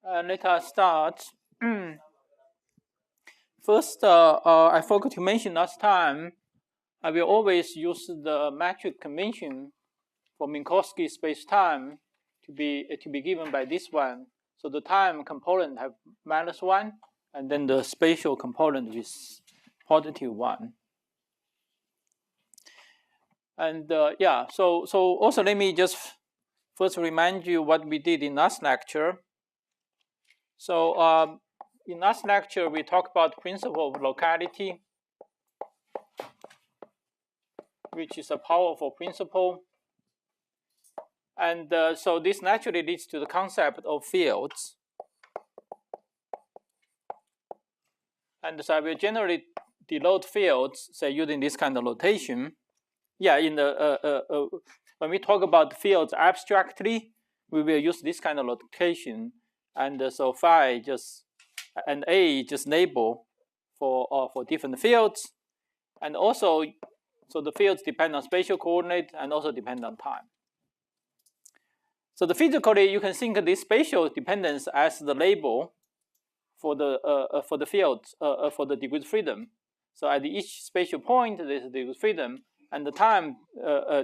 Let us start. First, I forgot to mention last time, I will always use the metric convention for Minkowski space-time to be given by this one. So the time component have -1, and then the spatial component is +1. And yeah, so also let me just first remind you what we did in last lecture. So in last lecture, we talked about principle of locality, which is a powerful principle. And so this naturally leads to the concept of fields. And so I will generally denote fields, say, using this kind of notation. Yeah, in the when we talk about fields abstractly, we will use this kind of notation. And so phi just and a just label for different fields, and also so the fields depend on spatial coordinate and also depend on time. So physically, you can think of this spatial dependence as the label for the fields for the degrees of freedom. So at each spatial point, there's a degree of freedom, and the time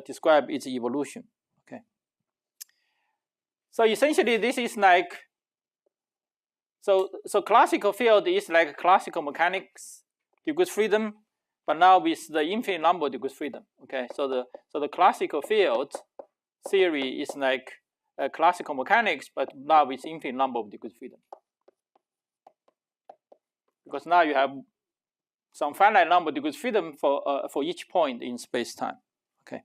describes its evolution. Okay. So essentially, this is like so classical field is like classical mechanics degrees of freedom, but now with the infinite number of degrees of freedom. Okay. So the classical field theory is like classical mechanics, but now with infinite number of degrees of freedom. Because now you have some finite number of degrees of freedom for each point in space-time. Okay.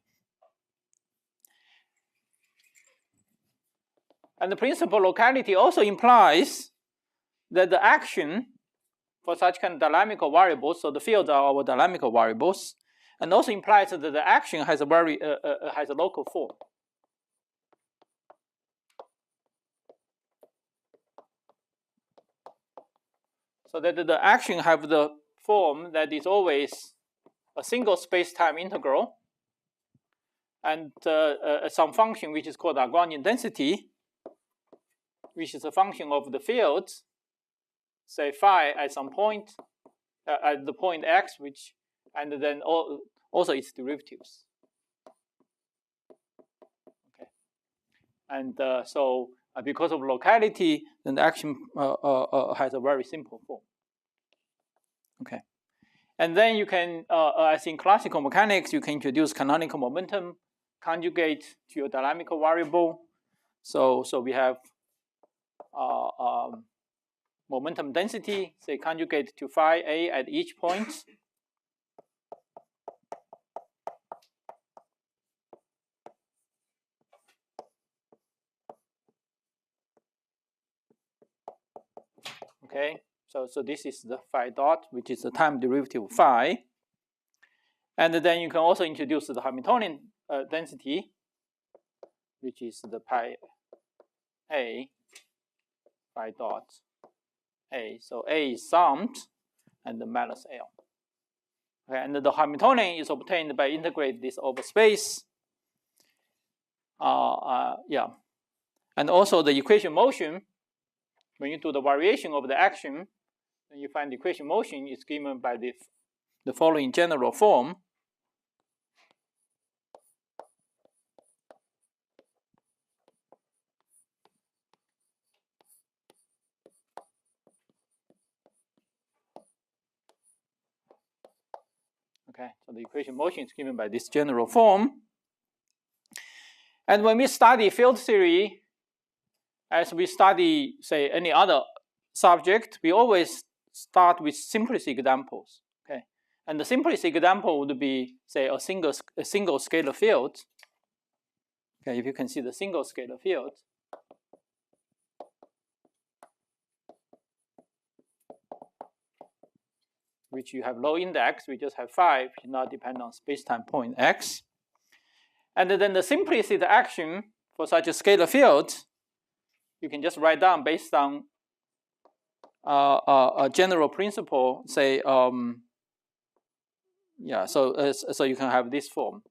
And the principle of locality also implies that the action for such kind of dynamical variables, so the fields are our dynamical variables, and also implies that the action has a has a local form. So that the action have the form that is always a single space-time integral and some function which is called Lagrangian density, which is a function of the fields, say phi at some point, at the point x, which, and then also its derivatives. Okay. And so because of locality, then the action has a very simple form. Okay. And then you can, as in classical mechanics, you can introduce canonical momentum conjugate to your dynamical variable. So we have momentum density, say conjugate to phi a at each point. Okay, so this is the phi dot, which is the time derivative of phi. And then you can also introduce the Hamiltonian density, which is the pi a phi dot a. So a is summed and the minus L. Okay, and the Hamiltonian is obtained by integrate this over space. Yeah, and also the equation motion. When you do the variation of the action, then you find the equation motion is given by the following general form. Okay, so the equation motion is given by this general form. And when we study field theory, as we study, say, any other subject, we always start with simplest examples. Okay, and the simplest example would be, say, a single scalar field. Okay, if you can see the single scalar field. Which you have low index, we just have 5, should not depend on space-time point x. And then the simplicity action for such a scalar field, you can just write down based on a general principle, say, yeah, so you can have this form.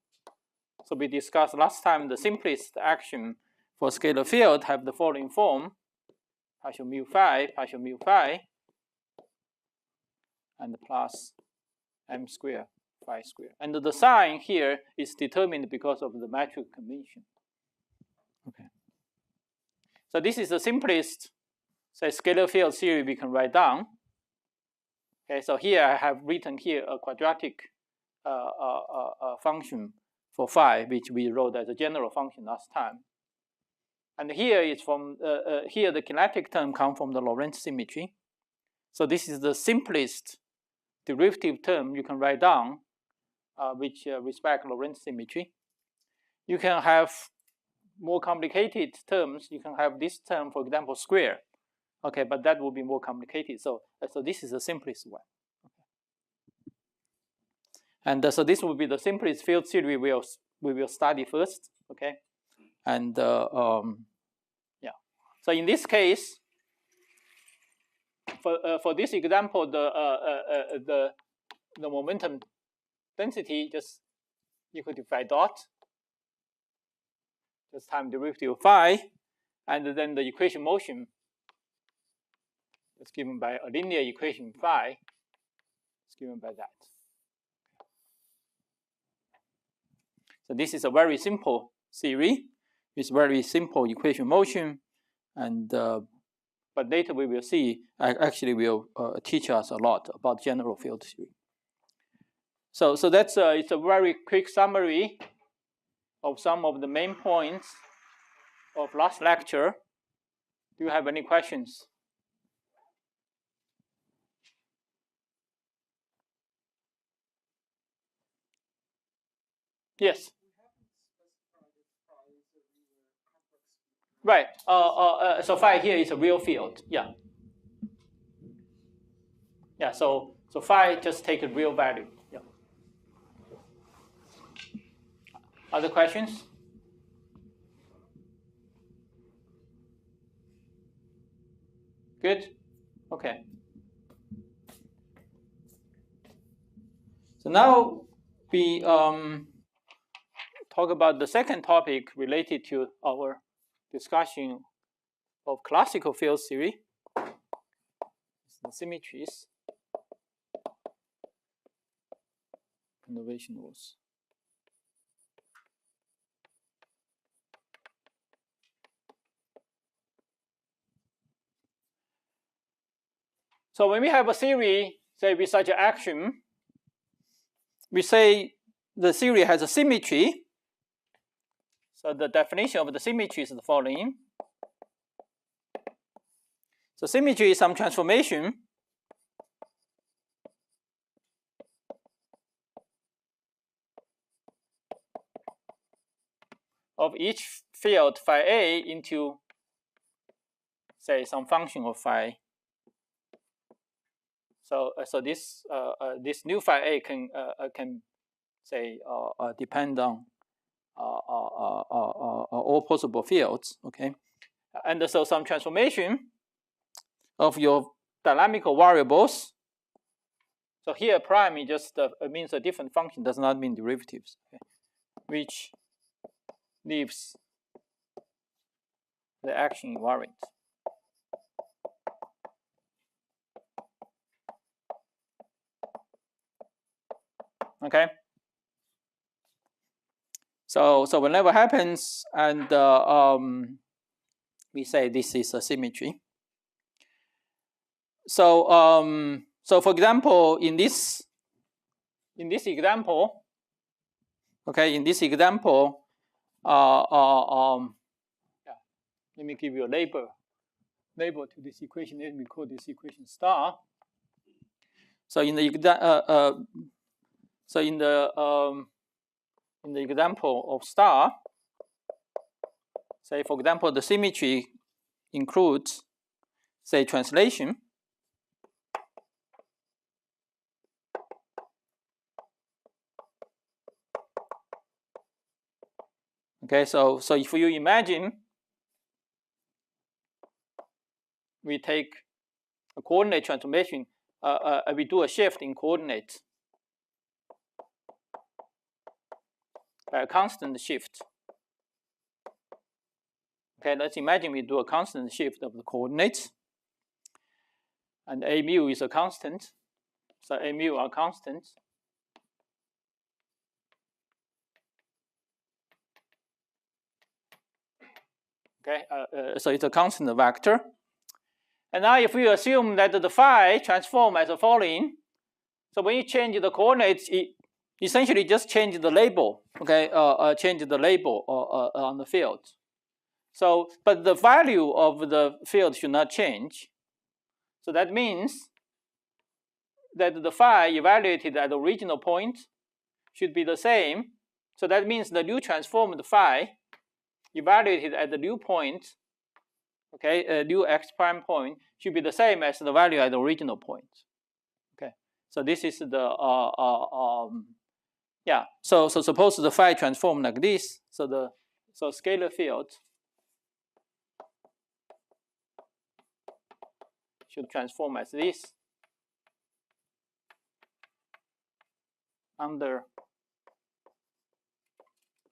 So we discussed last time the simplest action for scalar field have the following form. partial mu phi, and plus m squared phi squared. And the sign here is determined because of the metric convention. Okay. So this is the simplest, say, scalar field theory we can write down. Okay, so here I have written here a quadratic function for phi, which we wrote as a general function last time. And here is from here the kinetic term comes from the Lorentz symmetry. So this is the simplest derivative term you can write down, which respect Lorentz symmetry. You can have more complicated terms. You can have this term, for example, square. Okay, but that will be more complicated. So this is the simplest one. Okay. And so this will be the simplest field theory we will study first. Okay, and yeah. So in this case, for this example, the momentum density just equal to phi dot, just time derivative of phi, and then the equation motion is given by a linear equation phi. It's given by that. So this is a very simple theory. It's very simple equation motion, and but later we will see. Actually, will teach us a lot about general field theory. So that's it's a very quick summary of some of the main points of last lecture. Do you have any questions? Yes. Right. So phi here is a real field. Yeah. Yeah. So phi just take a real value. Yeah. Other questions? Good. Okay. So now we talk about the second topic related to our discussion of classical field theory, the symmetries, conservation rules. So when we have a theory, say with such an action, we say the theory has a symmetry. So the definition of the symmetry is the following. So symmetry is some transformation of each field phi A into, say, some function of phi. So this new phi A can say depend on all possible fields. Okay, and so some transformation of your dynamical variables. So here prime is just means a different function, does not mean derivatives. Okay, which leaves the action invariant. Okay. So whenever happens, and we say this is a symmetry. So so for example, in this example, okay, in this example, yeah, let me give you a label to this equation. Let me call this equation star. So in the example of star, say for example, the symmetry includes, say, translation. Okay, so if you imagine we take a coordinate transformation, we do a shift in coordinates by a constant shift. Okay, let's imagine we do a constant shift of the coordinates. and A mu is a constant. So A mu are constants. Okay, so it's a constant vector. And now if we assume that the phi transform as the following, so when you change the coordinates, it essentially just change the label, okay, change the label on the field. So, but the value of the field should not change. So that means that the phi evaluated at the original point should be the same. So that means the new transformed phi evaluated at the new point, okay, a new x prime point should be the same as the value at the original point. Okay, so this is the yeah. So suppose the phi transform like this. So scalar field should transform as this under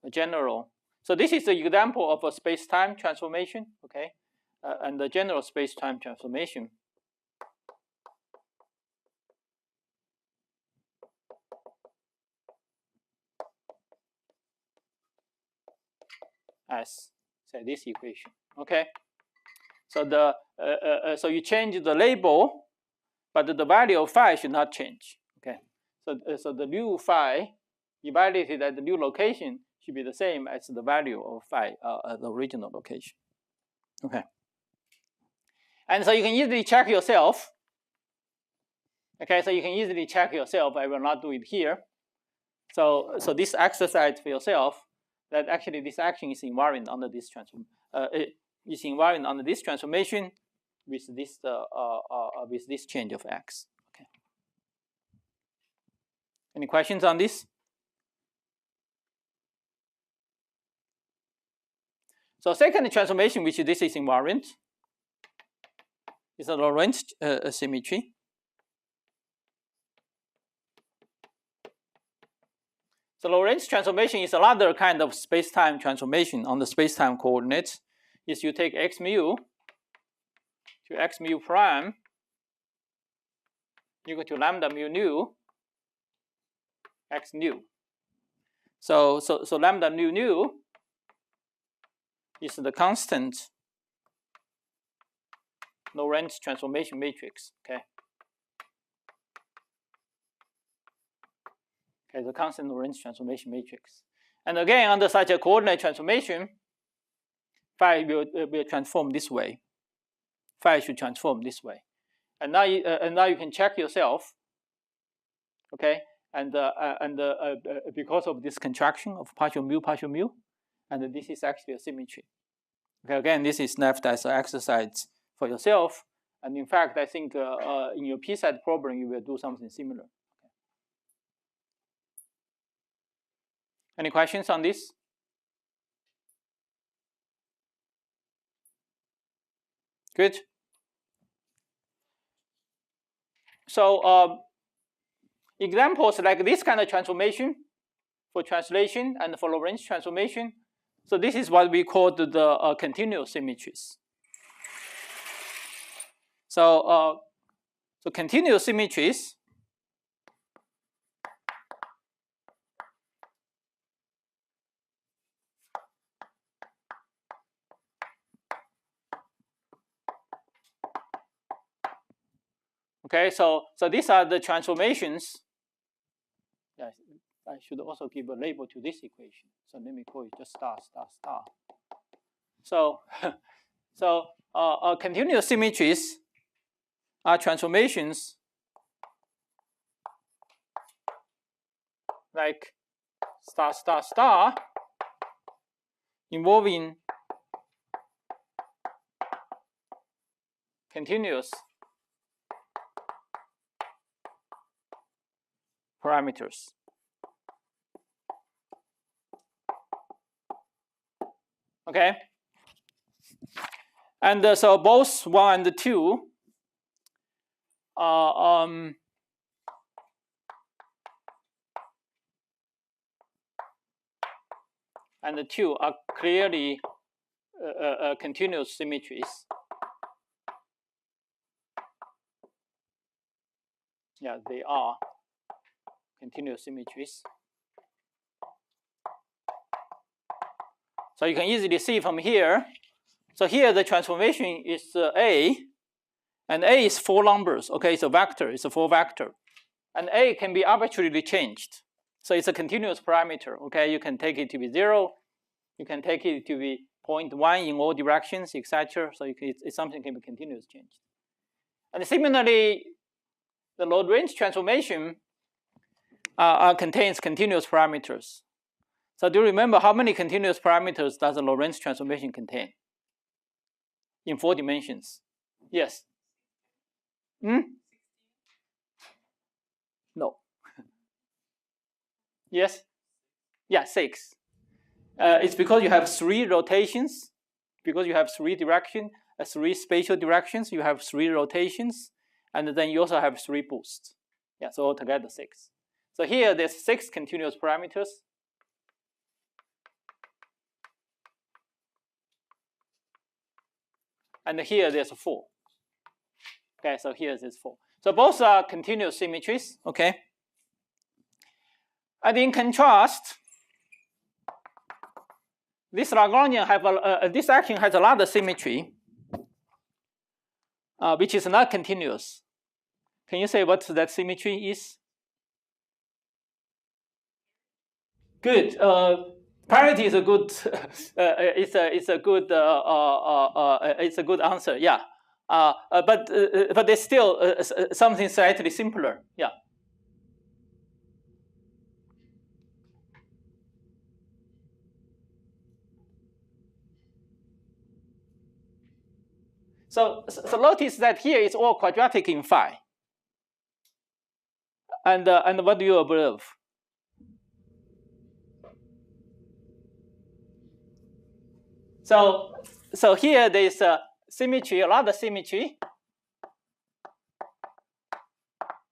a general. So this is the example of a space-time transformation, okay, and the general space-time transformation. As say this equation, okay. So so you change the label, but the value of phi should not change, okay. So the new phi evaluated at the new location should be the same as the value of phi at the original location, okay. And so you can easily check yourself, okay. So you can easily check yourself. I will not do it here. So this exercise for yourself, that actually this action is invariant under this transform. It is invariant under this transformation with this change of x. Okay. Any questions on this? So second transformation, which this is invariant, is a Lorentz symmetry. So Lorentz transformation is another kind of space-time transformation on the space-time coordinates. Is you take x mu to x mu prime equal to lambda mu nu x nu. So lambda mu nu is the constant Lorentz transformation matrix. Okay. Okay, the constant Lorentz transformation matrix. And again, under such a coordinate transformation, phi will transform this way. Phi should transform this way. And now you can check yourself. Okay, and because of this contraction of partial mu, and this is actually a symmetry. Okay, again, this is left as an exercise for yourself. And in fact, I think in your p-side problem, you will do something similar. Okay. Any questions on this? Good. So examples like this kind of transformation for translation and for Lorentz transformation. So this is what we call the continuous symmetries. So continuous symmetries okay, so these are the transformations. Yes, I should also give a label to this equation. So let me call it just star. So continuous symmetries are transformations like star involving continuous parameters. Okay, and so both 1 and 2 and the 2 are clearly continuous symmetries. Yeah, they are continuous symmetries. So you can easily see from here. So here the transformation is A, and A is 4 numbers. Okay, it's a vector. It's a 4 vector. And A can be arbitrarily changed. So it's a continuous parameter. Okay, you can take it to be 0. You can take it to be 0.1 in all directions, etc. So it's something can be continuous changed. And similarly, the Lagrange transformation contains continuous parameters. So do you remember how many continuous parameters does the Lagrange transformation contain? In 4 dimensions. Yes. No. Yes. Yeah, 6. It's because you have 3 rotations. Because you have 3 directions, 3 spatial directions. You have 3 rotations, and then you also have 3 boosts. Yeah, so altogether 6. So here there's 6 continuous parameters. And here there's 4. Okay, so here there's 4. So both are continuous symmetries. Okay. And in contrast, this Lagrangian have this action has a lot of symmetry, which is not continuous. Can you say what that symmetry is? Good. Parity is a good. It's a good answer. Yeah. But there's still something slightly simpler. Yeah. So notice that here it's all quadratic in phi. And what do you observe? So here there's a symmetry, a lot of symmetry.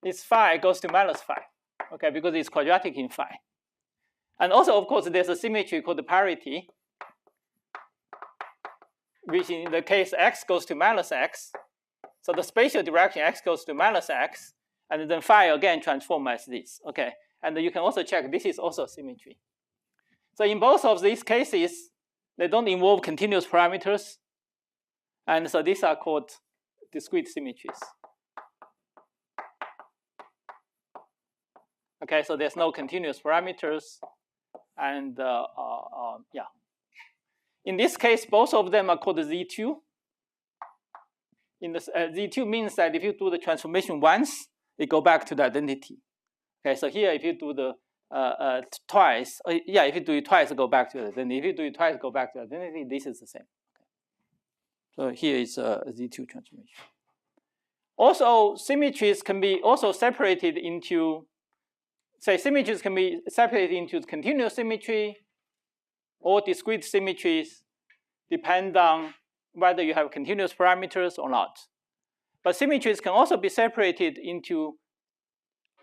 This phi goes to minus phi, okay, because it's quadratic in phi. And also, of course, there's a symmetry called parity, which in the case x goes to minus x. So the spatial direction x goes to minus x, and then phi again transform as this, okay? And you can also check this is also symmetry. So in both of these cases, they don't involve continuous parameters. And so these are called discrete symmetries. Okay, so there's no continuous parameters. And yeah. In this case, both of them are called Z2. In this, Z2 means that if you do the transformation once, it go back to the identity. Okay, so here if you do the twice, yeah, if you do it twice, go back to it. Then if you do it twice, go back to identity. This is the same. Okay. So here is a Z2 transformation. Also, symmetries can be also separated into, say, symmetries can be separated into continuous symmetry or discrete symmetries, depend on whether you have continuous parameters or not. But symmetries can also be separated into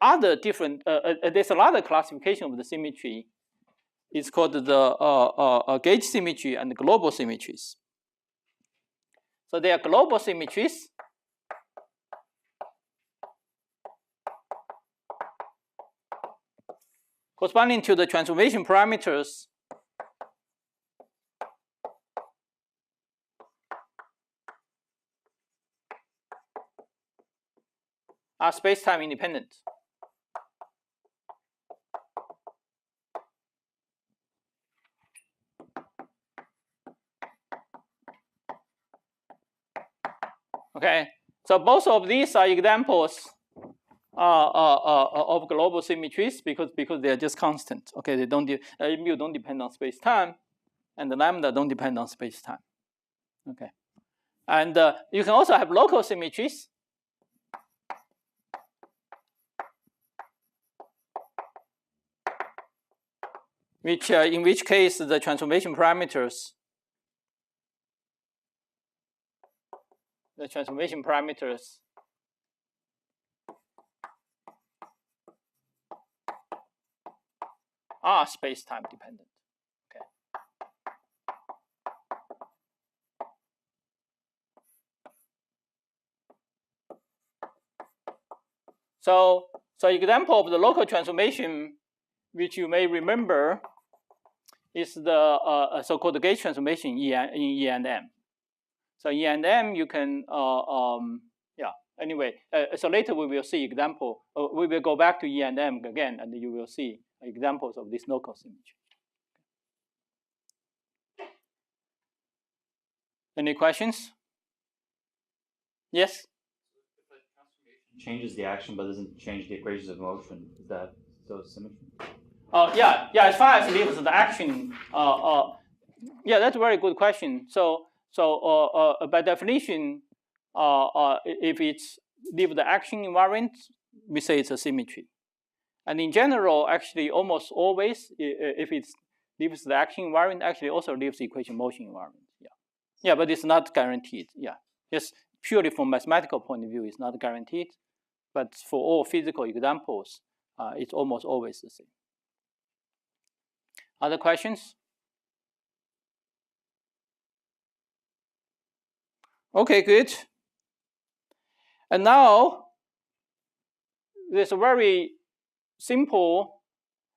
other different, there's a lot of classification of the symmetry. It's called the gauge symmetry and global symmetries. So they are global symmetries. Corresponding to the transformation parameters are space-time independent. Okay, so both of these are examples of global symmetries because they are just constant. Okay, they don't mu don't depend on space-time, and the lambda don't depend on space-time. Okay, and you can also have local symmetries. Which in which case the transformation parameters are space-time dependent. Okay. So example of the local transformation, which you may remember, is the so-called gauge transformation in E and M. So E and M, you can yeah. Anyway, so later we will see example. We will go back to E and M again, and you will see examples of this local symmetry. Any questions? Yes. Changes the action but doesn't change the equations of motion. Is that still symmetry? Yeah. As far as leaves the action, yeah, that's a very good question. So by definition, if it's leave the action invariant, we say it's a symmetry. And in general, actually, almost always, if it leaves the action invariant, actually also leaves the equation motion invariant. Yeah, but it's not guaranteed. Yeah, just purely from mathematical point of view, it's not guaranteed. But for all physical examples, it's almost always the same. Other questions? Okay, good. And now there's a very simple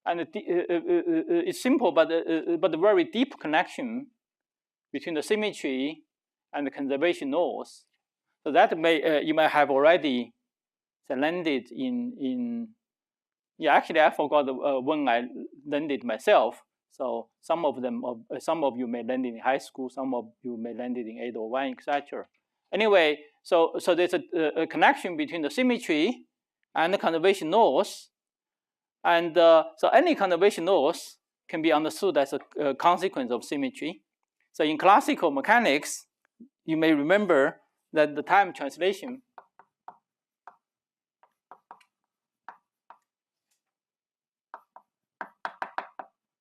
and it's simple but a very deep connection between the symmetry and the conservation laws. So that may you may have already landed in. Yeah, actually, I forgot when I learned it myself. So some of you may learn it in high school, some of you may learn it in 801, etc. Anyway, so there's a connection between the symmetry and the conservation laws, and so any conservation laws can be understood as a consequence of symmetry. So in classical mechanics, you may remember that the time translation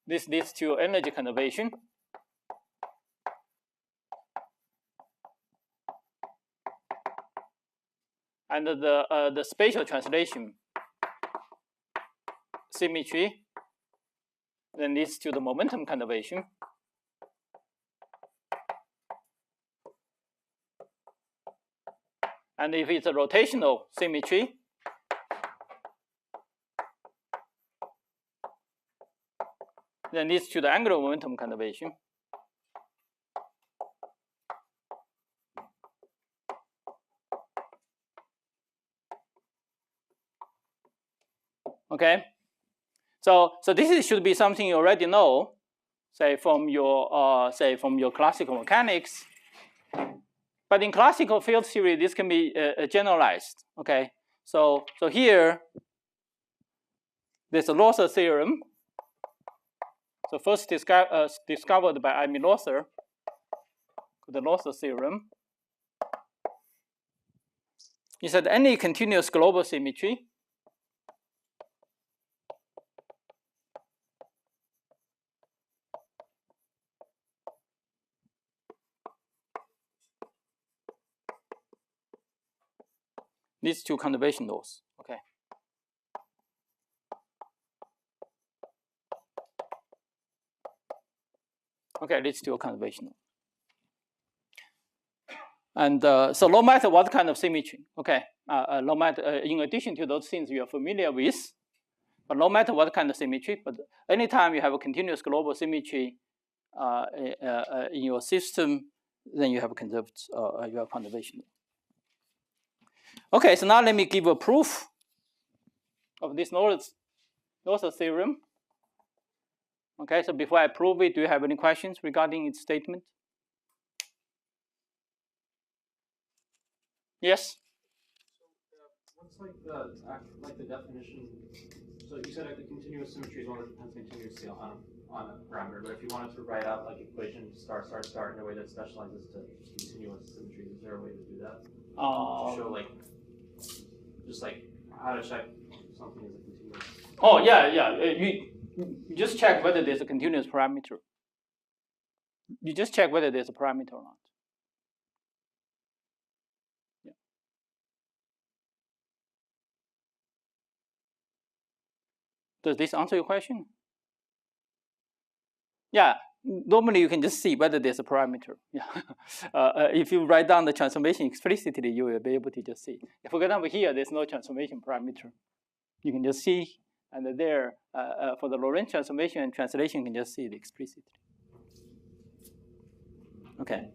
this leads to energy conservation. And the spatial translation symmetry then leads to the momentum conservation. And if it's a rotational symmetry, then leads to the angular momentum conservation. Okay, so this should be something you already know, say from your classical mechanics. But in classical field theory, this can be generalized. Okay, so here there's a Lother theorem. So first discovered by Emil Lother, the Lother theorem. He said any continuous global symmetry leads to conservation laws. Okay. Okay, leads to a conservation law. And so no matter what kind of symmetry, okay, no matter in addition to those things you are familiar with, but no matter what kind of symmetry, but anytime you have a continuous global symmetry in your system, then you have conserved you have conservation. Okay, so now let me give a proof of this Lother theorem. Okay, so before I prove it, do you have any questions regarding its statement? Yes. So what's the definition? So you said the continuous symmetry is one that depends continuously on a parameter, but if you wanted to write out like equation star in a way that specializes to continuous symmetry, is there a way to do that? To show like just like how to check something is a continuous. Oh yeah. You just check whether there's a continuous parameter. You just check whether there's a parameter or not. Yeah. Does this answer your question? Yeah. normally you can just see whether there's a parameter. Yeah. If you write down the transformation explicitly, you will be able to just see. For example, here there's no transformation parameter. You can just see, and there for the Lorentz transformation and translation, you can just see it explicitly. Okay.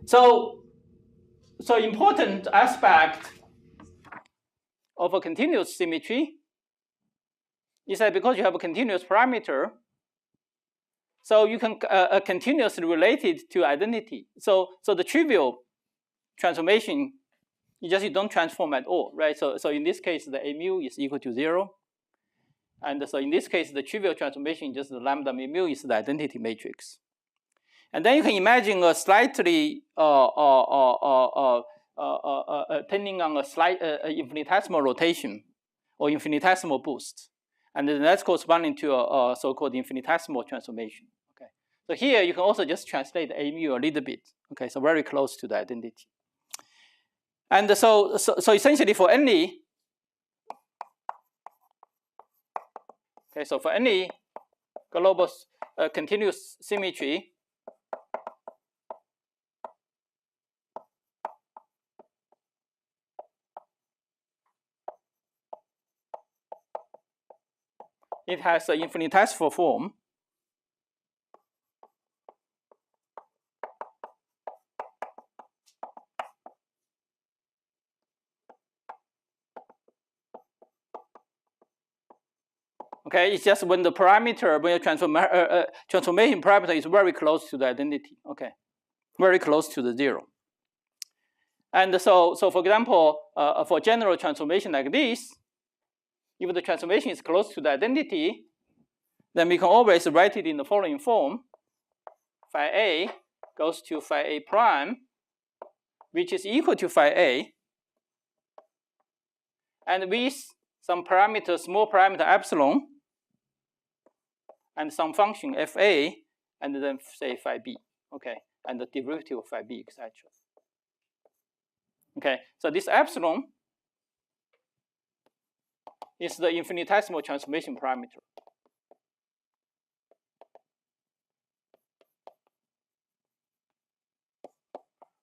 So important aspect of a continuous symmetry is that because you have a continuous parameter, so you can continuously relate it to identity. So the trivial transformation, you don't transform at all, right? So in this case, the A mu is equal to 0. And so in this case, the trivial transformation, just the lambda mu is the identity matrix. And then you can imagine a slightly tending on a slight infinitesimal rotation or infinitesimal boost. And then that's corresponding to a so-called infinitesimal transformation. Okay. So here you can also just translate A mu a little bit. Okay, so very close to the identity. And so essentially for any, okay, so for any global continuous symmetry, it has an infinitesimal form. Okay, it's just when the parameter, when your transformation parameter is very close to the identity. Okay, very close to the 0. And so for example, for general transformation like this, if the transformation is close to the identity, then we can always write it in the following form. Phi A goes to phi A prime, which is equal to phi A. And with some parameter, small parameter epsilon, and some function Fa, and then say phi B. Okay, and the derivative of phi B, etc. Okay, so this epsilon is the infinitesimal transformation parameter.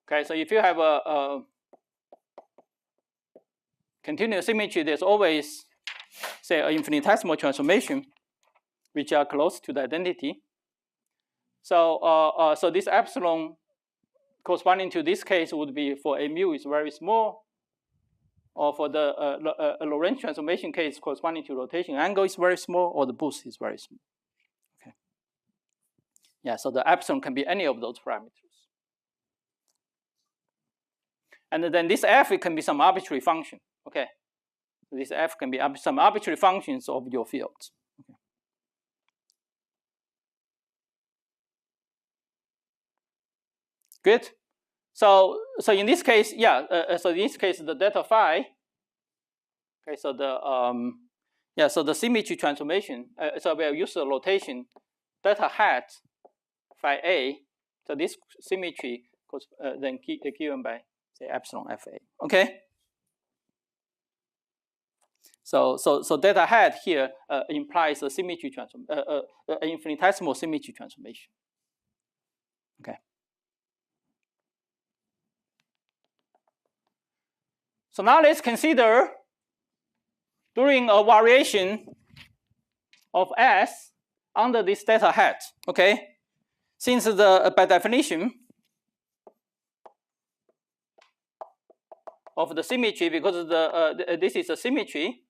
Okay, so if you have a continuous symmetry, there's always, say, an infinitesimal transformation, which are close to the identity. So so this epsilon corresponding to this case would be for A mu is very small, or for the Lorentz transformation case corresponding to rotation angle is very small, or the boost is very small. Okay. Yeah, so the epsilon can be any of those parameters. And then this f, it can be some arbitrary function. Okay, this f can be some arbitrary functions of your fields. Okay. Good. So in this case, yeah. So in this case, the delta phi. Okay. So the so the symmetry transformation. So we'll use the rotation delta hat phi a. So this symmetry then given by say epsilon fa. Okay. So delta hat here implies a symmetry transform, an infinitesimal symmetry transformation. Okay. So now let's consider during a variation of S under this delta hat. Okay. Since the by definition of the symmetry, because this is a symmetry,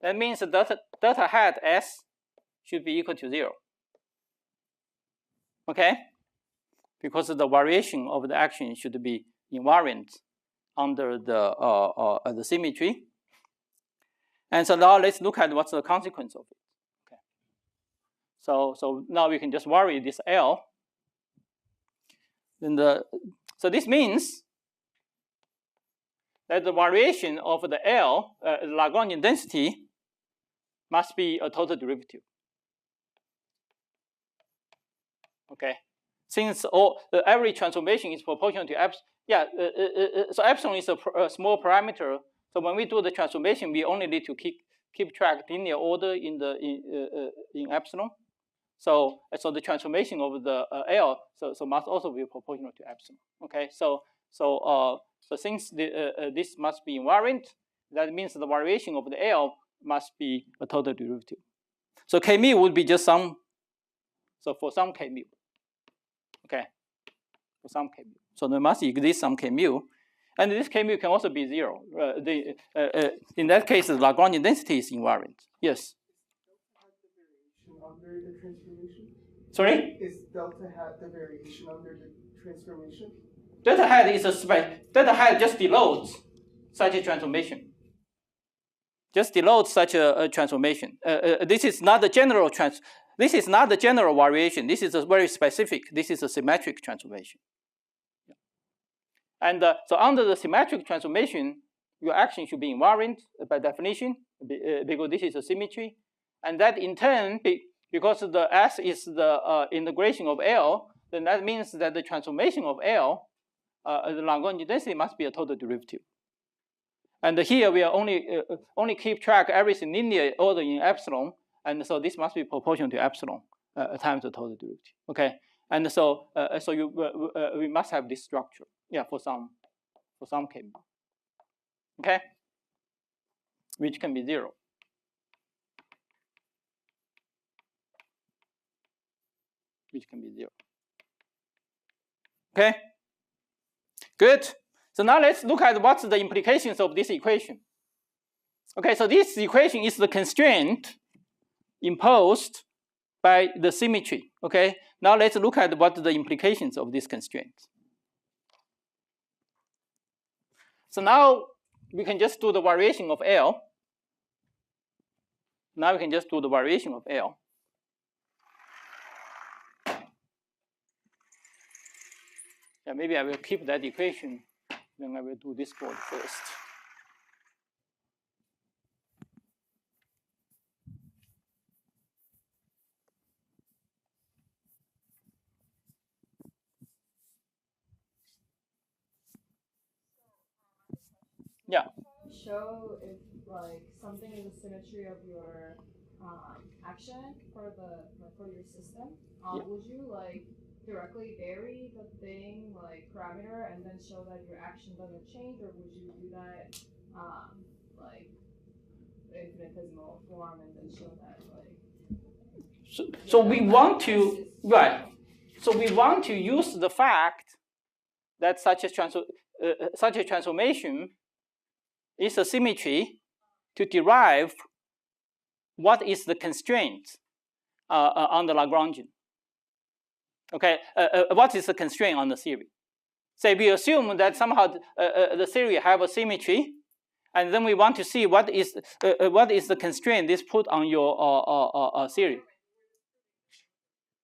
that means the delta hat S should be equal to 0. Okay, because the variation of the action should be invariant under the symmetry. And so now let's look at what's the consequence of it. Okay. So now we can just vary this L. Then so this means that the variation of the L, Lagrangian density, must be a total derivative. Okay, since every transformation is proportional to epsilon. Yeah, so epsilon is a small parameter. So when we do the transformation, we only need to keep track linear order in epsilon. So the transformation of the L so must also be proportional to epsilon. Okay, so since this must be invariant, that means the variation of the L must be a total derivative. So K mu would be just some. So for some K mu, okay, for some K mu, so there must exist some K mu, and this K mu can also be 0. In that case, the Lagrangian density is invariant. Yes. Under the transformation? Sorry? Is delta hat the variation under the transformation? Delta hat is delta hat just denotes such a transformation. Just denotes such a transformation. This is not the general This is not the general variation. This is a very specific. This is a symmetric transformation. Yeah. And so under the symmetric transformation, your action should be invariant by definition because this is a symmetry, and that in turn, because the S is the integration of L, then that means that the transformation of L, the Lagrangian density must be a total derivative. And here we are only keep track everything linear order in epsilon, and so this must be proportional to epsilon times the total derivative. Okay, and so we must have this structure. Yeah, for some K. Okay, which can be 0. Which can be 0. Okay, good. So now let's look at what's the implications of this equation. Okay, so this equation is the constraint imposed by the symmetry. Okay, now let's look at what the implications of this constraint. So now we can just do the variation of L. Now we can just do the variation of L. Yeah, maybe I will keep that equation. Then I will do this board first. Yeah. Show if like something is a symmetry of your action for your system. Yeah. Would you like directly vary the thing like parameter and then show that your action doesn't change, or would you do that like infinitesimal form and then show that like? So we want to So we want to use the fact that such a transformation is a symmetry to derive what is the constraint on the Lagrangian. Okay, what is the constraint on the theory? Say we assume that somehow the theory have a symmetry, and then we want to see what is the constraint this put on your theory.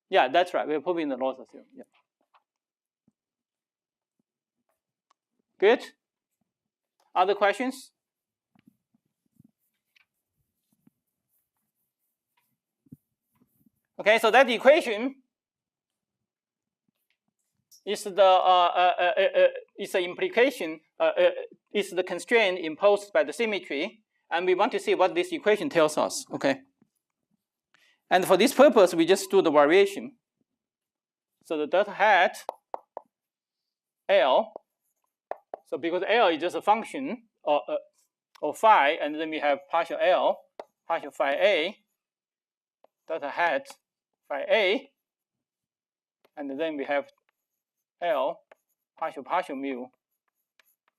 Yeah, that's right. We're proving the laws of theorem. Yeah. Good. Other questions? Okay, so that equation is the implication is the constraint imposed by the symmetry, and we want to see what this equation tells us. Okay. And for this purpose, we just do the variation. So the delta hat L. So because L is just a function of phi, and then we have partial L, partial phi A, delta hat phi A, and then we have L, partial mu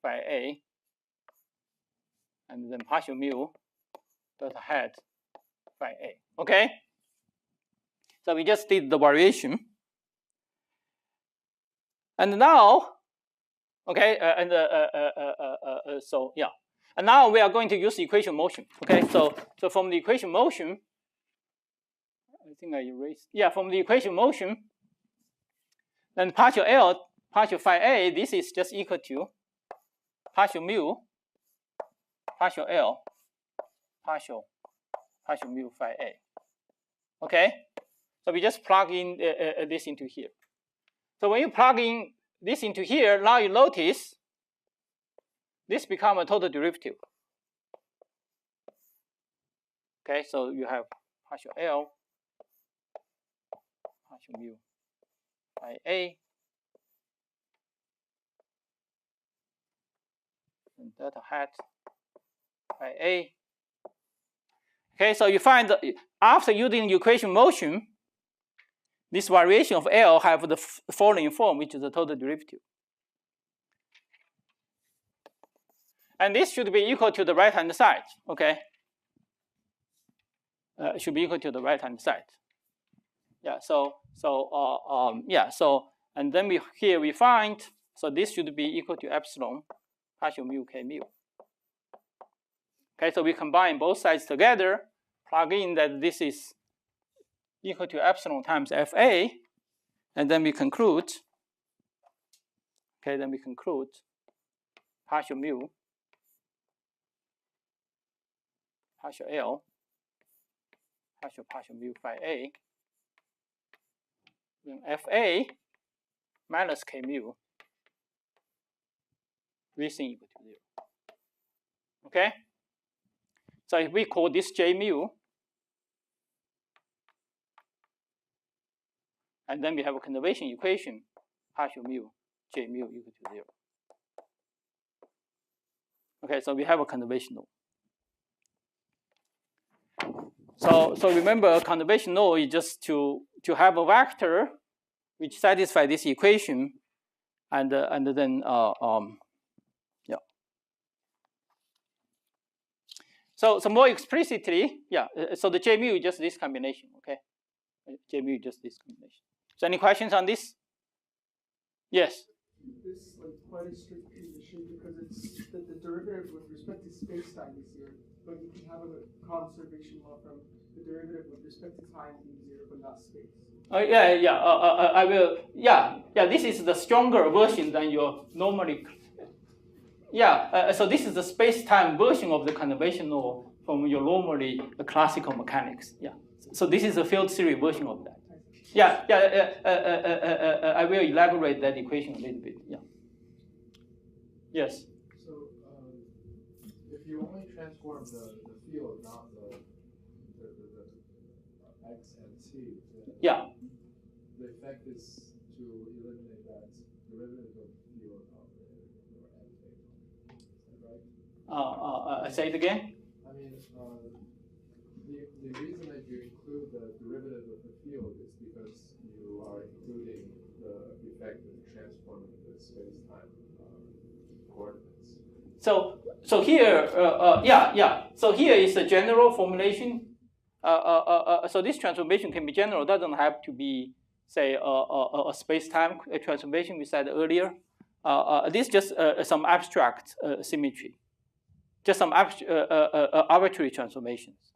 phi A, and then partial mu delta hat phi A. Okay? So we just did the variation. And now, okay, so yeah. And now we are going to use equation motion. Okay, so from the equation motion, I think I erased. Yeah, from the equation motion, then partial L, partial phi A, this is just equal to partial mu, partial L, partial mu phi A. Okay, so we just plug in this into here. So when you plug in this into here, now you notice this becomes a total derivative. Okay, so you have partial L, partial mu phi A, and delta hat phi A. Okay, so you find that after using equation motion, this variation of L have the following form, which is the total derivative. And this should be equal to the right-hand side, okay? Should be equal to the right-hand side. Yeah, and then here we find, so this should be equal to epsilon partial mu k mu. Okay, so we combine both sides together, plug in that this is equal to epsilon times Fa, and then we conclude, okay, partial mu, partial L, partial mu phi A, then Fa minus k mu, everything equal to 0. Okay? So if we call this J mu, and then we have a conservation equation, partial mu, J mu equal to 0. Okay, so we have a conservation law. So remember, conservation law is just to have a vector which satisfies this equation, and then yeah. So more explicitly, yeah. So the J mu is just this combination, okay? J mu is just this combination. So any questions on this? Yes. This is like quite a strict condition because it's that the derivative with respect to space-time is 0, but you can have a conservation law from the derivative with respect to time being 0, but not space. I will. Yeah. This is the stronger version than your normally. Yeah. So this is the space-time version of the conservation law from your normally classical mechanics. Yeah. So this is the field theory version of that. Yeah. I will elaborate that equation a little bit. Yeah. Yes. So if you only transform the field, not the x and t, yeah, the effect is to eliminate that derivative of the field of the f. Is that right? Say it again. I mean, the reason that you include the derivative of the field is because you are including the effect of transforming the space-time coordinates. So here, So here is a general formulation. So this transformation can be general. Doesn't have to be, say, a space-time transformation we said earlier. This is just some abstract symmetry, just some arbitrary transformations.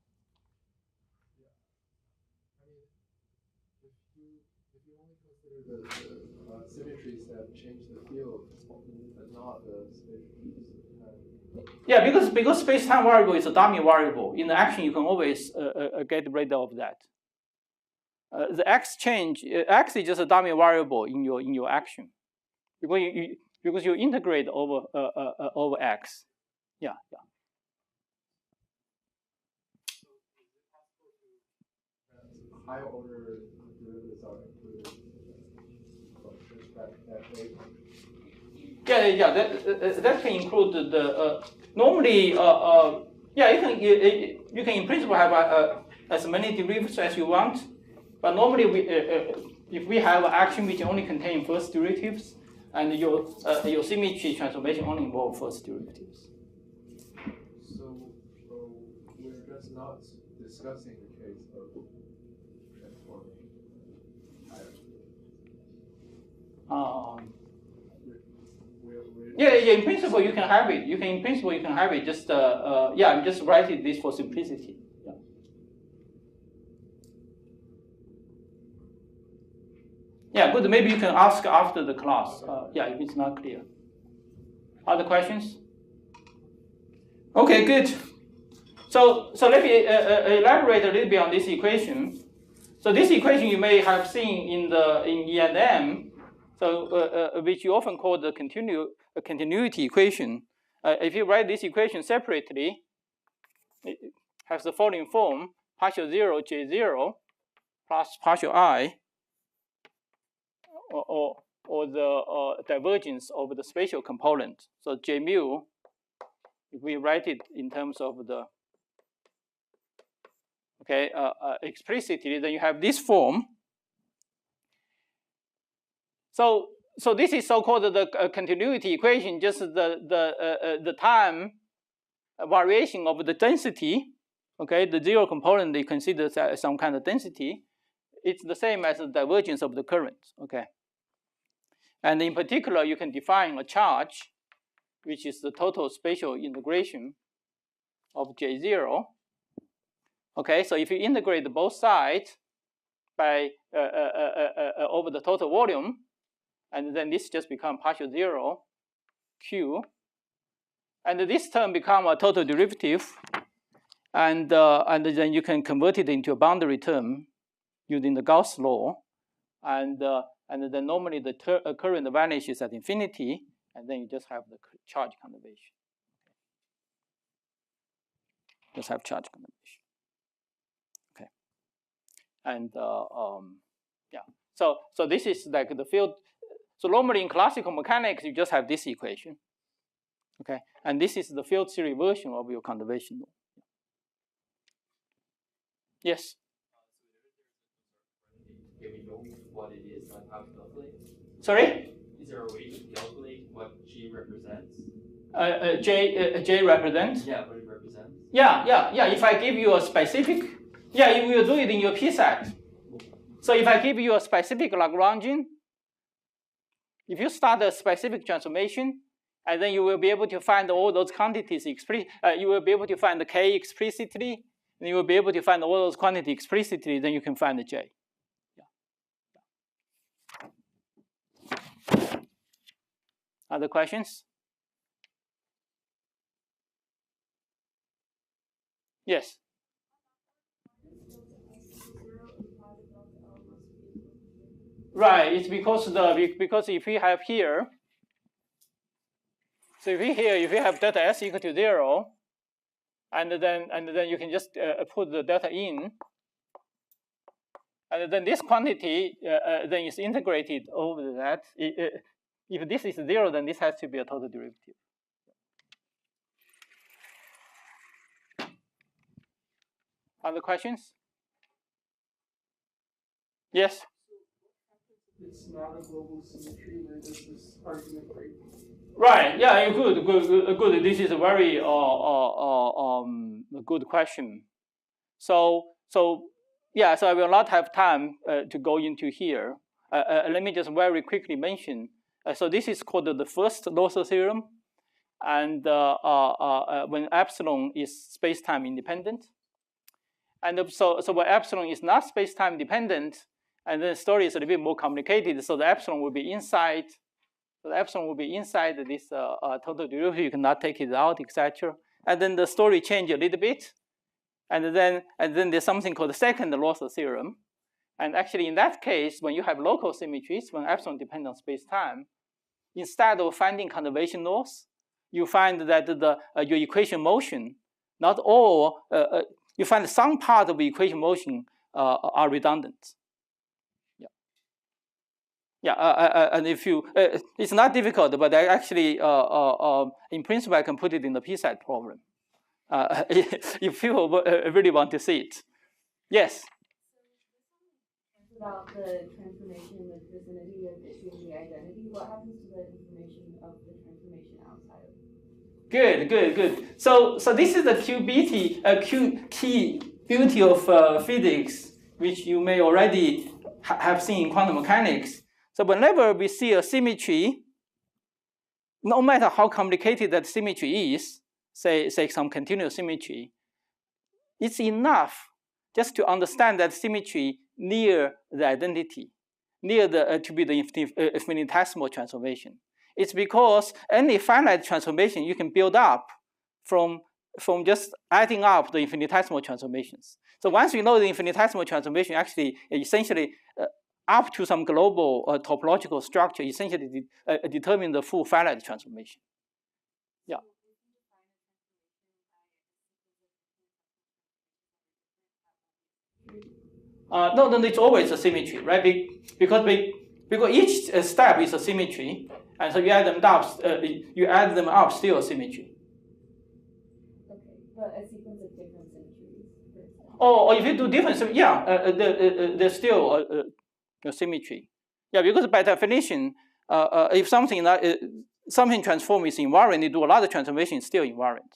If you only consider the symmetries that change the field, but not the symmetries. Yeah, because space-time variable is a dummy variable. In the action, you can always get rid of that. The x change, x is just a dummy variable in your action, because you integrate over x. Yeah. Higher order derivatives are included from respect FA. Yeah. That can include the normally. You can in principle have as many derivatives as you want, but normally if we have an action which only contain first derivatives, and your symmetry transformation only involve first derivatives. So we're just not discussing the case of transforming higher. In principle you can have it. Just I'm just writing this for simplicity. Yeah, good. Maybe you can ask after the class. If it's not clear. Other questions? Okay, good. So let me elaborate a little bit on this equation. So this equation you may have seen in E&M. So which you often call the continuity equation. If you write this equation separately, it has the following form: partial 0 J0 plus partial I or the divergence of the spatial component. So J mu, if we write it in terms of the explicitly, then you have this form. So this is so-called the continuity equation, just the time variation of the density. Okay, the zero component they consider as some kind of density. It's the same as the divergence of the current. Okay, and in particular, you can define a charge, which is the total spatial integration of J0. Okay, so if you integrate both sides by over the total volume, and then this just becomes partial zero, Q, and this term become a total derivative, and then you can convert it into a boundary term using the Gauss law, and then normally the current vanishes at infinity, and then you just have the charge conservation. Just have charge conservation. Okay, and yeah. So this is like the field. So normally in classical mechanics, you just have this equation. Okay, and this is the field theory version of your conservation law. Yes. Can we know what it is, like how to calculate? Sorry? Is there a way to calculate what G represents? J represents? Yeah, what it represents. Yeah. If I give you a specific, you will do it in your P set. So if I give you a specific Lagrangian, if you start a specific transformation, and then you will be able to find all those quantities you will be able to find the K explicitly, and you will be able to find all those quantities explicitly, then you can find the J. Other questions? Yes. Right. It's because if we have here, so if we have delta S equal to 0, and then you can just put the delta in, and then this quantity then is integrated over that. If this is 0, then this has to be a total derivative. Other questions? Yes? It's not a global symmetry where there's this argument break. Right. Yeah. Good. This is a very good question. So I will not have time to go into here. Let me just very quickly mention. So this is called the first Lossor theorem, and when epsilon is space-time independent, and so when epsilon is not space-time dependent, and then the story is a little bit more complicated. So the epsilon will be inside. So the epsilon will be inside this total derivative. You cannot take it out, etc. And then the story changes a little bit. And then there's something called the second Lossor theorem. And actually, in that case, when you have local symmetries, when epsilon depends on space-time, instead of finding conservation laws, you find that your equation motion, not all, you find some part of the equation motion are redundant. And if you, it's not difficult, but I actually, in principle, I can put it in the P-set problem. If people really want to see it. Yes? About the transformation in the vicinity of issuing the identity, what happens to the information of the transformation outside of it? Good. So this is the key beauty of physics, which you may already have seen in quantum mechanics. So whenever we see a symmetry, no matter how complicated that symmetry is, say some continuous symmetry, it's enough just to understand that symmetry near the identity, near to be the infinitesimal transformation. It's because any finite transformation you can build up from just adding up the infinitesimal transformations. So once you know the infinitesimal transformation, actually essentially up to some global topological structure, essentially determine the full finite transformation. Yeah. No, it's always a symmetry, right? Because because each step is a symmetry, and so you add them up. You add them up, still a symmetry. Okay, but a sequence of different symmetries. Or if you do different, yeah, there's still a symmetry. Yeah, because by definition, if something transform is invariant, you do a lot of transformation, still invariant.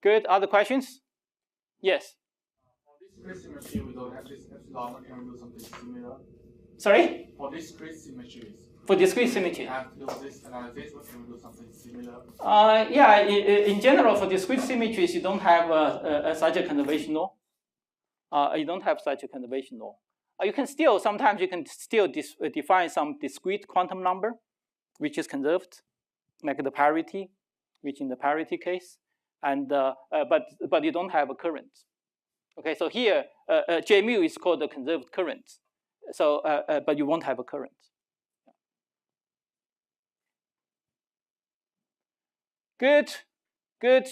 Good. Other questions? Yes. For discrete symmetry, we don't have this epsilon. Can we do something similar? Sorry? For discrete symmetries. For discrete symmetry. We have to do this analysis, but can we do something similar? Yeah, in general, for discrete symmetries, you don't have such a conservation law. You don't have such a conservation law. You can still, sometimes you can still define some discrete quantum number, which is conserved, like the parity, which in the parity case, and but you don't have a current. Okay, so here J mu is called the conserved current. So but you won't have a current. Good, good.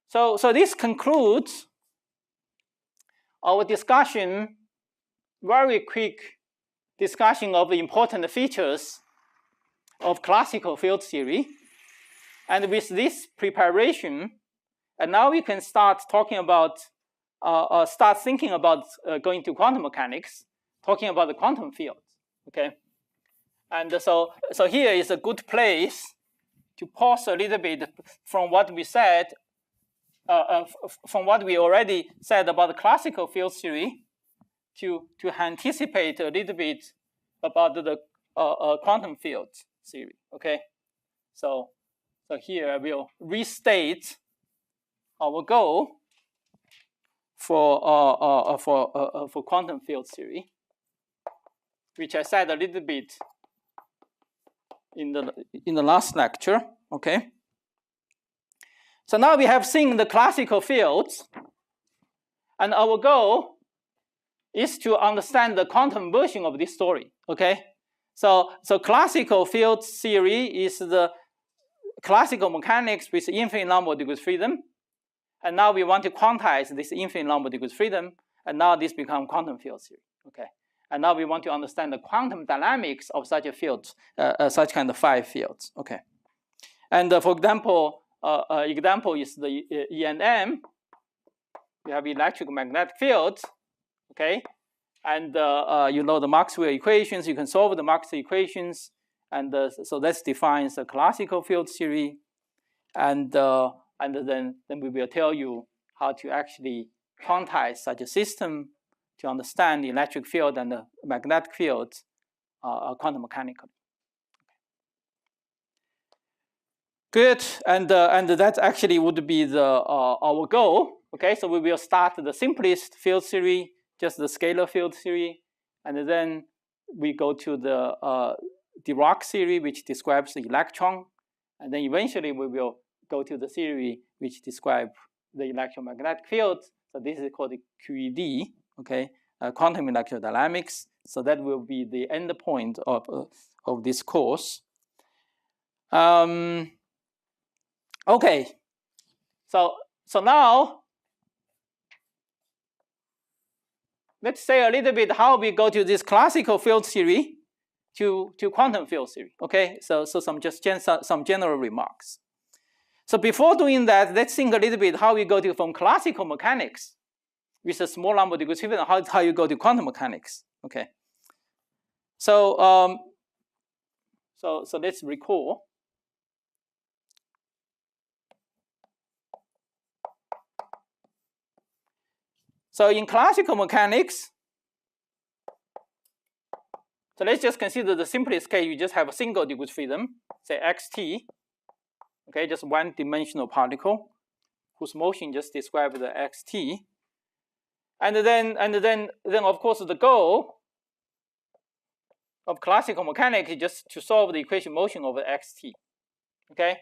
So this concludes our discussion. Very quick discussion of the important features of classical field theory. And with this preparation, and now we can start talking about, start thinking about going to quantum mechanics, talking about the quantum fields. Okay, and so here is a good place to pause a little bit from what we said, from what we already said about the classical field theory, to anticipate a little bit about the quantum field theory. Okay, so here I will restate our goal for quantum field theory, which I said a little bit in the last lecture. Okay. So now we have seen the classical fields, and our goal is to understand the quantum version of this story. Okay. So classical field theory is the classical mechanics with infinite number of degrees freedom. And now we want to quantize this infinite number of degrees freedom. And now this becomes quantum field theory. Okay. And now we want to understand the quantum dynamics of such a field, such kind of 5 fields. Okay. And for example, example is the E and M. We have electric magnetic fields. Okay. And you know the Maxwell equations. You can solve the Maxwell equations. And so that defines the classical field theory. And then we will tell you how to actually quantize such a system to understand the electric field and the magnetic field quantum mechanically. Good, and that actually would be our goal. Okay, so we will start the simplest field theory, just the scalar field theory, and then we go to the Dirac theory, which describes the electron, and then eventually we will go to the theory which describes the electromagnetic field. So this is called the QED, okay, quantum electrodynamics. So that will be the end point of this course. Okay, so now let's say a little bit how we go to this classical field theory to quantum field theory. Okay, so some general remarks. So before doing that, let's think a little bit how we go from classical mechanics with a small number of degrees freedom, how you go to quantum mechanics. Okay. So so let's recall. So in classical mechanics, so let's just consider the simplest case. You just have a single degree freedom, say xt. Okay, just one-dimensional particle whose motion just describes the xt. And then of course the goal of classical mechanics is just to solve the equation motion over xt. Okay,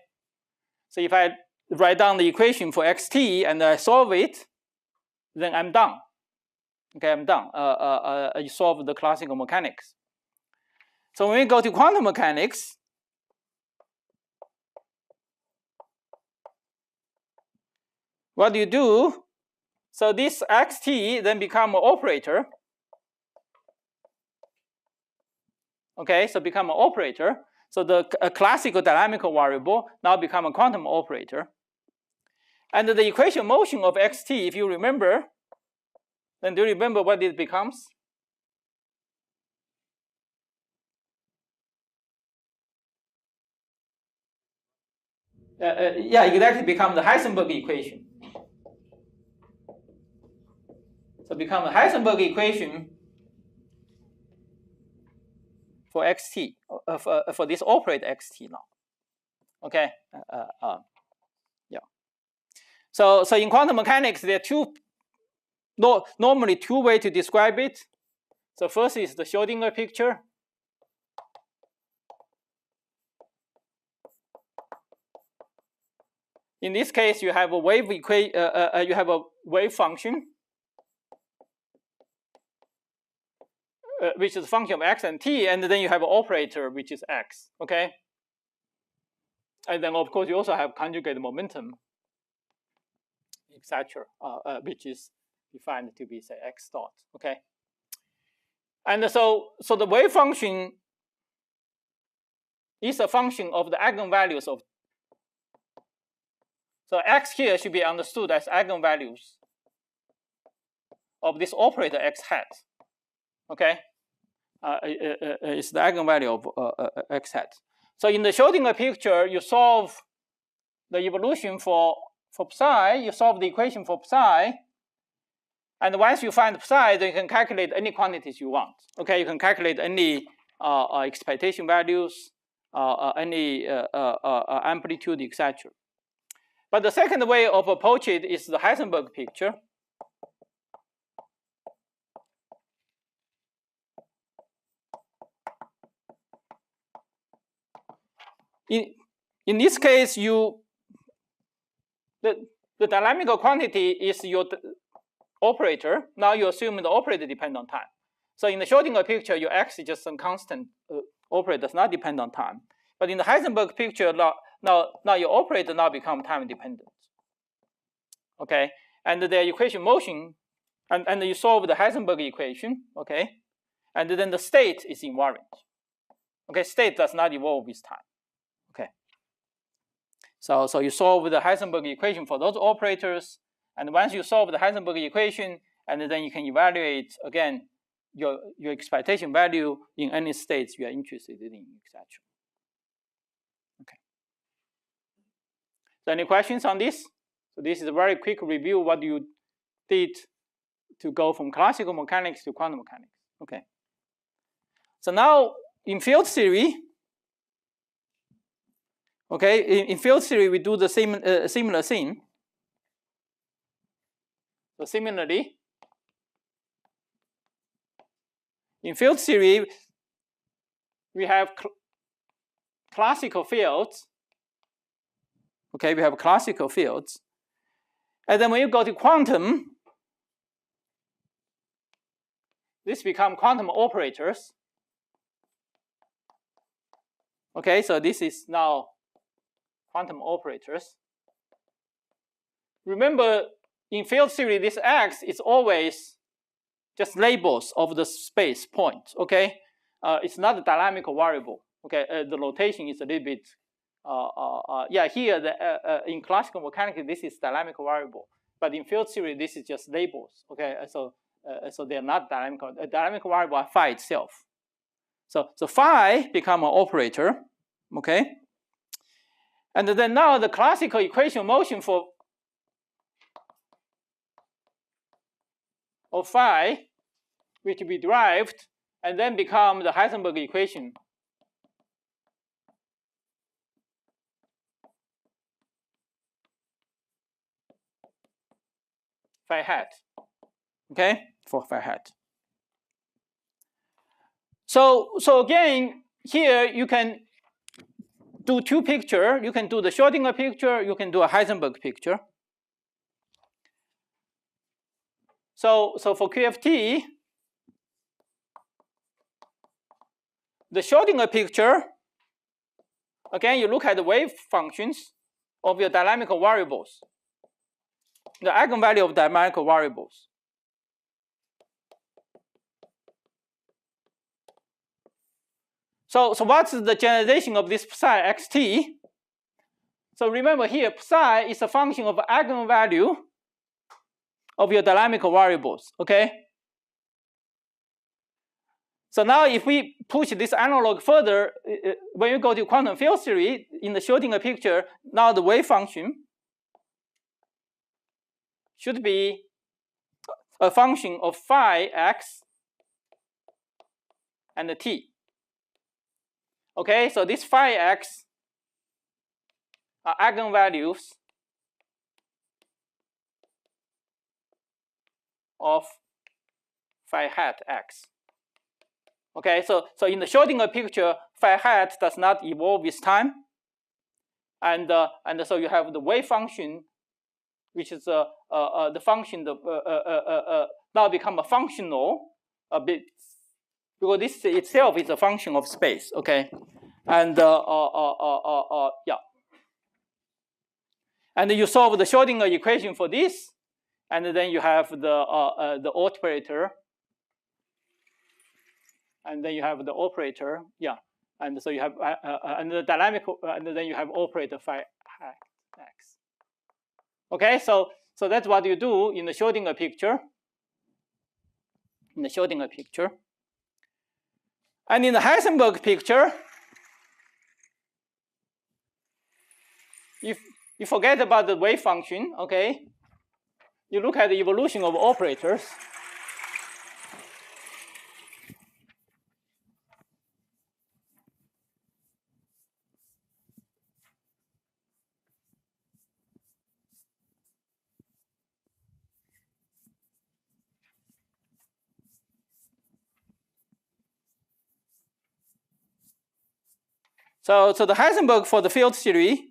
so if I write down the equation for xt and I solve it, then I'm done. Okay, I'm done. I solve the classical mechanics. So when we go to quantum mechanics, what you do So this xt then become an operator. Okay, so become an operator. So a classical dynamical variable now become a quantum operator. And the equation motion of xt, if you remember, then do you remember what it becomes? Yeah, it exactly becomes the Heisenberg equation. So become a Heisenberg equation for xt, for this operator xt now. Okay, yeah. So in quantum mechanics, there are normally two ways to describe it. So first is the Schrodinger picture. In this case, you have a wave you have a wave function, which is a function of x and t, and then you have an operator which is x. Okay, and then of course you also have conjugate momentum, etc., which is defined to be say x dot. Okay, and so the wave function is a function of the eigenvalues of. So x here should be understood as eigenvalues of this operator x hat. Okay, it's the eigenvalue of x hat. So in the Schrodinger picture, you solve the evolution for psi. You solve the equation for psi, and once you find psi, then you can calculate any quantities you want. Okay, you can calculate any expectation values, any amplitude, etc. But the second way of approach it is the Heisenberg picture. In this case, the dynamical quantity is your operator. Now you assume the operator depends on time. So in the Schrodinger picture, your x is just some constant operator, does not depend on time. But in the Heisenberg picture, now your operator now become time dependent. Okay, and the equation motion, and you solve the Heisenberg equation. Okay, and then the state is invariant. Okay, state does not evolve with time. Okay, so you solve the Heisenberg equation for those operators, and once you solve the Heisenberg equation, and then you can evaluate again your expectation value in any states you are interested in, etc. Okay. So any questions on this? So this is a very quick review of what you did to go from classical mechanics to quantum mechanics. Okay. So now in field theory, okay, in field theory we do the same similar thing. So similarly, in field theory, we have classical fields. Okay, we have classical fields. And then when you go to quantum, this become quantum operators. Okay, so this is now quantum operators. Remember, in field theory, this x is always just labels of the space point. Okay, it's not a dynamical variable. Okay, the rotation is a little bit. Yeah, here in classical mechanics, this is dynamical variable, but in field theory, this is just labels. Okay, so they're not dynamical. A dynamical variable are phi itself. So phi become an operator. Okay, and then now the classical equation motion of phi, which we derived, and then become the Heisenberg equation. Phi hat. Okay, for phi hat. So again, here you can do two pictures. You can do the Schrodinger picture, you can do a Heisenberg picture. So for QFT, the Schrodinger picture, again, you look at the wave functions of your dynamical variables. the eigenvalue of dynamical variables. So what's the generalization of this psi xt? So remember here, psi is a function of eigenvalue of your dynamical variables, okay? So now if we push this analog further, when you go to quantum field theory, in the Schrodinger picture, now the wave function should be a function of phi x and the t. Okay, so this phi x are eigenvalues of phi hat x. Okay, so in the Schrodinger picture, phi hat does not evolve with time, and so you have the wave function, which is the function now become a functional a bit, because this itself is a function of space. Okay, and yeah, and you solve the Schrodinger equation for this, and then you have the operator. And then you have the operator, yeah, and so you have and the dynamical, and then you have operator phi x. Okay, so that's what you do in the Schrodinger picture. In the Schrodinger picture, and in the Heisenberg picture, if you forget about the wave function, okay, you look at the evolution of operators. So the Heisenberg for the field theory,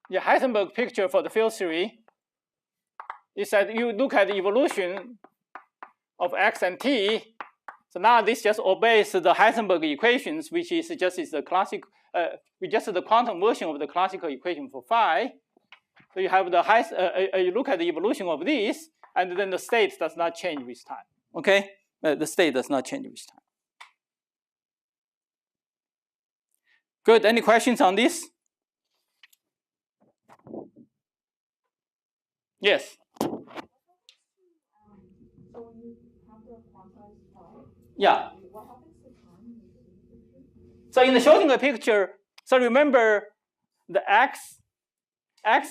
the Heisenberg picture for the field theory is that you look at the evolution of x and t. So now this just obeys the Heisenberg equations, which is just the classic, just the quantum version of the classical equation for phi. So you have the you look at the evolution of this, and then the state does not change with time. Okay. The state does not change with time. Good. Any questions on this? Yes. Yeah. So in the Schrodinger picture, so remember the x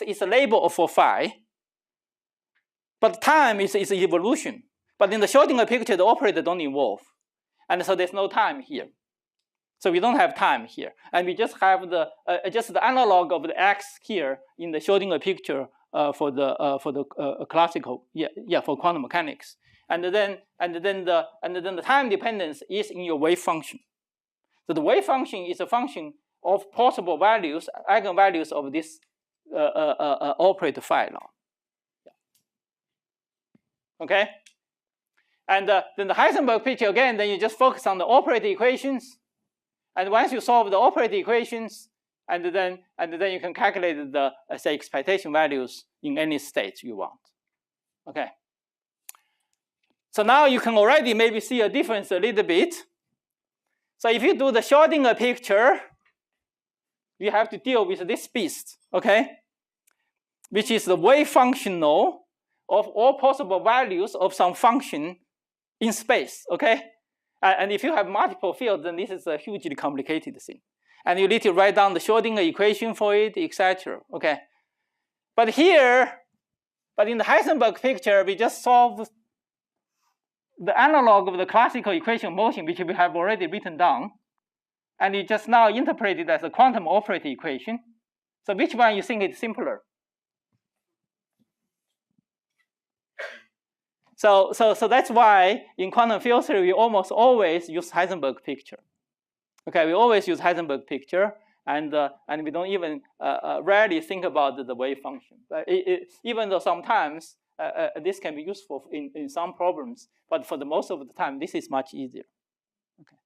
is a label for phi, but time is evolution. But in the Schrodinger picture, the operator don't evolve. And so there's no time here. So we don't have time here. And we just have the analog of the x here in the Schrodinger picture for the classical, for quantum mechanics. And then the time dependence is in your wave function. So the wave function is a function of possible values, eigenvalues of this operator phi law. Okay? And then the Heisenberg picture, again, then you just focus on the operator equations. And once you solve the operator equations, and then you can calculate the, say, excitation values in any state you want. Okay. So now you can already maybe see a difference a little bit. So if you do the Schrodinger picture, you have to deal with this beast, okay? Which is the wave functional of all possible values of some function in space, okay? And if you have multiple fields, then this is a hugely complicated thing. And you need to write down the Schrodinger equation for it, etc. Okay. But in the Heisenberg picture, we just solve the analog of the classical equation of motion, which we have already written down. And you just now interpret it as a quantum operator equation. So which one you think is simpler? So that's why in quantum field theory, we almost always use Heisenberg picture. Okay, we always use Heisenberg picture, and we don't even rarely think about the wave function. Even though sometimes this can be useful in some problems, but for the most of the time, this is much easier. Okay,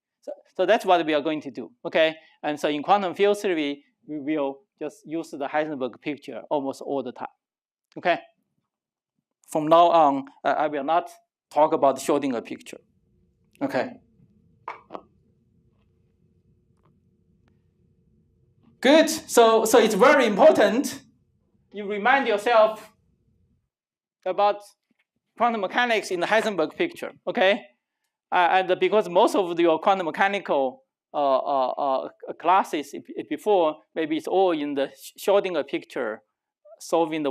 so that's what we are going to do. Okay, and so in quantum field theory, we will Just use the Heisenberg picture almost all the time. Okay. From now on, I will not talk about the Schrodinger picture. Okay. Good. So it's very important you remind yourself about quantum mechanics in the Heisenberg picture. Okay. And because most of your quantum mechanical classes before, maybe it's all in the Schrodinger picture, solving the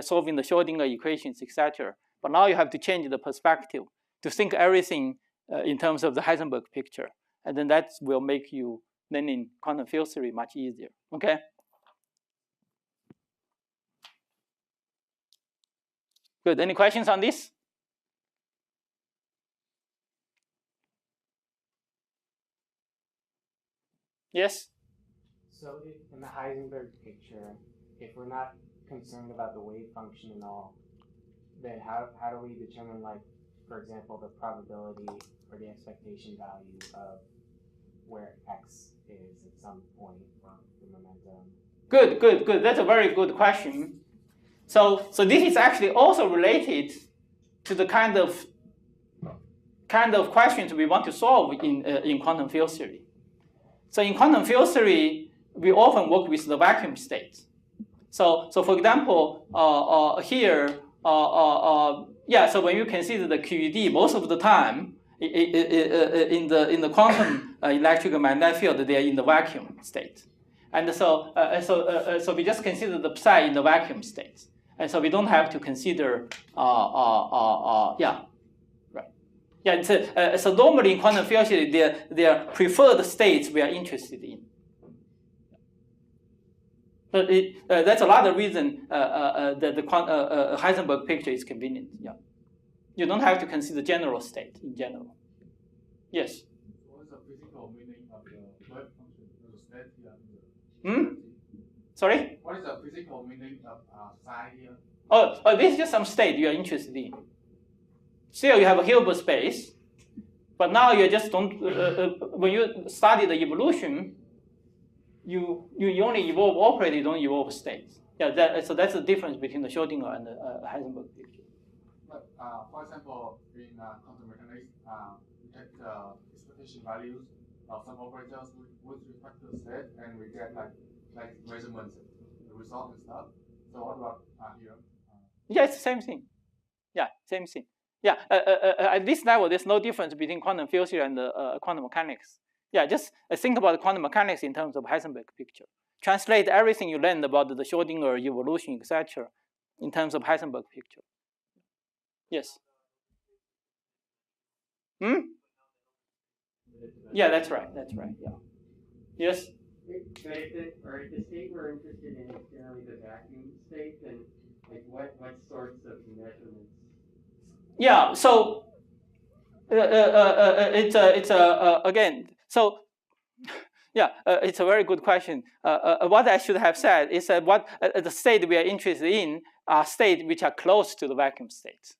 solving the Schrodinger equations, etc. But now you have to change the perspective to think everything in terms of the Heisenberg picture, and then that will make you learning quantum field theory much easier. Okay. Good. Any questions on this? Yes. So in the Heisenberg picture, if we're not concerned about the wave function and all, then how do we determine, like, for example, the probability or the expectation value of where x is at some point for the momentum? Good. That's a very good question. So this is actually also related to the kind of questions we want to solve in quantum field theory. So in quantum field theory, we often work with the vacuum state. So for example, here, so when you consider the QED, most of the time in the quantum electric and magnetic field, they are in the vacuum state. And so we just consider the psi in the vacuum state. And so we don't have to consider, so normally in quantum field theory, they are preferred states we are interested in. But that's a lot of reason that the Heisenberg picture is convenient. Yeah, you don't have to consider general state in general. Yes. What is the physical meaning of the wave function, the state here? Sorry. What is the physical meaning of psi here? Oh, this is just some state you are interested in. Still, you have a Hilbert space, but now you just don't. When you study the evolution, you only evolve operator, you don't evolve states. Yeah, so that's the difference between the Schrodinger and the Heisenberg picture. But for example, in quantum mechanics, we take the expectation values of some operators with respect to the state, and we get like measurements, the result and stuff. So what about here? Yeah, it's the same thing. Yeah, same thing. Yeah, at this level, there's no difference between quantum field theory and quantum mechanics. Yeah, just think about quantum mechanics in terms of Heisenberg picture. Translate everything you learned about the Schrodinger evolution, etc., in terms of Heisenberg picture. Yes. Yeah, that's right. Yeah. Yes. But if the state we're interested in is generally the vacuum state, then like what sorts of measurements? Yeah. So it's again. So yeah, it's a very good question. What I should have said is that the state we are interested in are states which are close to the vacuum state.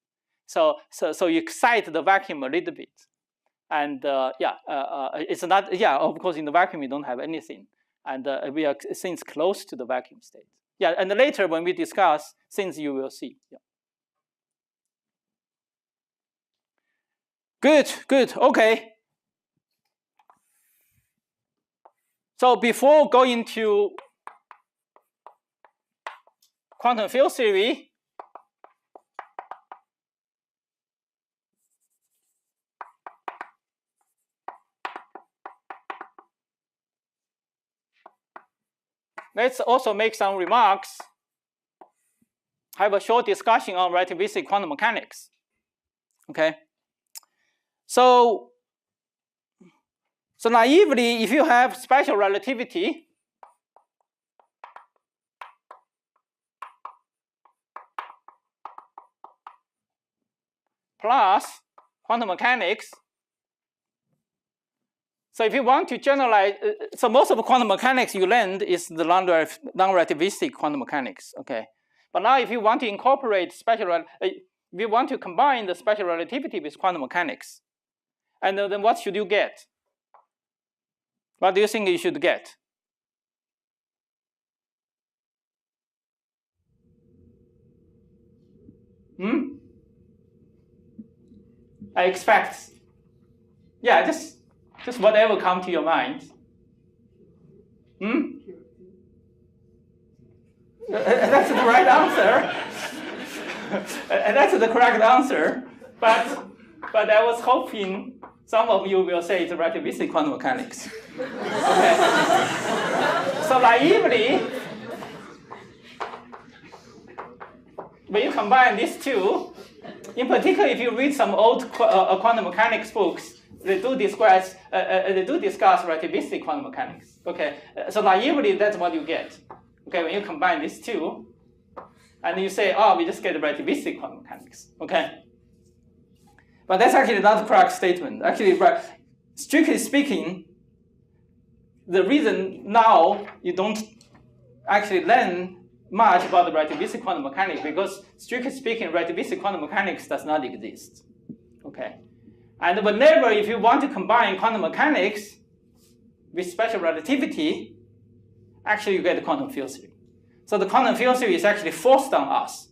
So you excite the vacuum a little bit, and it's not. Yeah, of course, in the vacuum you don't have anything, and we are things close to the vacuum state. Yeah, and later when we discuss things, you will see. Yeah. Good. Okay. So before going to quantum field theory, let's also make some remarks, have a short discussion on relativistic quantum mechanics. Okay. So naively, if you have special relativity, plus quantum mechanics, so if you want to generalize, so most of the quantum mechanics you learned is the non-relativistic quantum mechanics, okay? But now if you want to incorporate if you want to combine the special relativity with quantum mechanics, and then what should you get? What do you think you should get? I expect. Yeah, just whatever come to your mind. That's the right answer. That's the correct answer. But I was hoping some of you will say it's relativistic quantum mechanics. Okay. So naively, when you combine these two, in particular, if you read some old quantum mechanics books, they do discuss relativistic quantum mechanics. Okay, so naively, that's what you get. Okay, when you combine these two, and you say, oh, we just get relativistic quantum mechanics. Okay, but that's actually not a correct statement. Actually, strictly speaking, the reason now you don't actually learn much about the relativistic quantum mechanics because, strictly speaking, relativistic quantum mechanics does not exist. Okay, and whenever if you want to combine quantum mechanics with special relativity, actually you get quantum field theory. So the quantum field theory is actually forced on us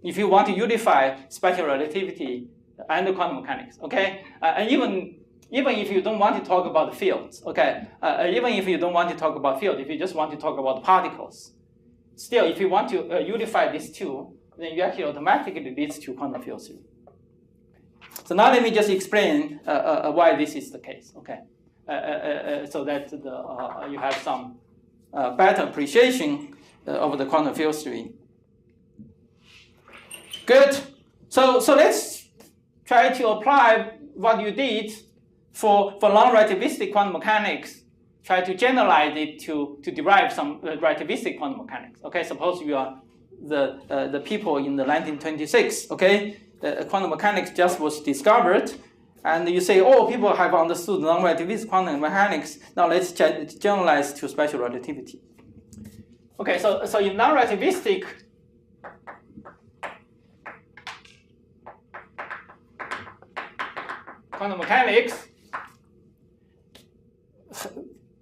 if you want to unify special relativity and the quantum mechanics. Okay, and even if you don't want to talk about the fields, okay, even if you don't want to talk about field, if you just want to talk about particles, still, if you want to unify these two, then you actually automatically leads to quantum field theory. So now let me just explain why this is the case. Okay, so that you have some better appreciation of the quantum field theory. Good. So let's try to apply what you did for non-relativistic quantum mechanics. Try to generalize it to derive some relativistic quantum mechanics. Okay, suppose you are the people in the 1926. Okay, quantum mechanics just was discovered, and you say, oh, people have understood non-relativistic quantum mechanics. Now let's generalize to special relativity. Okay, so in non-relativistic quantum mechanics,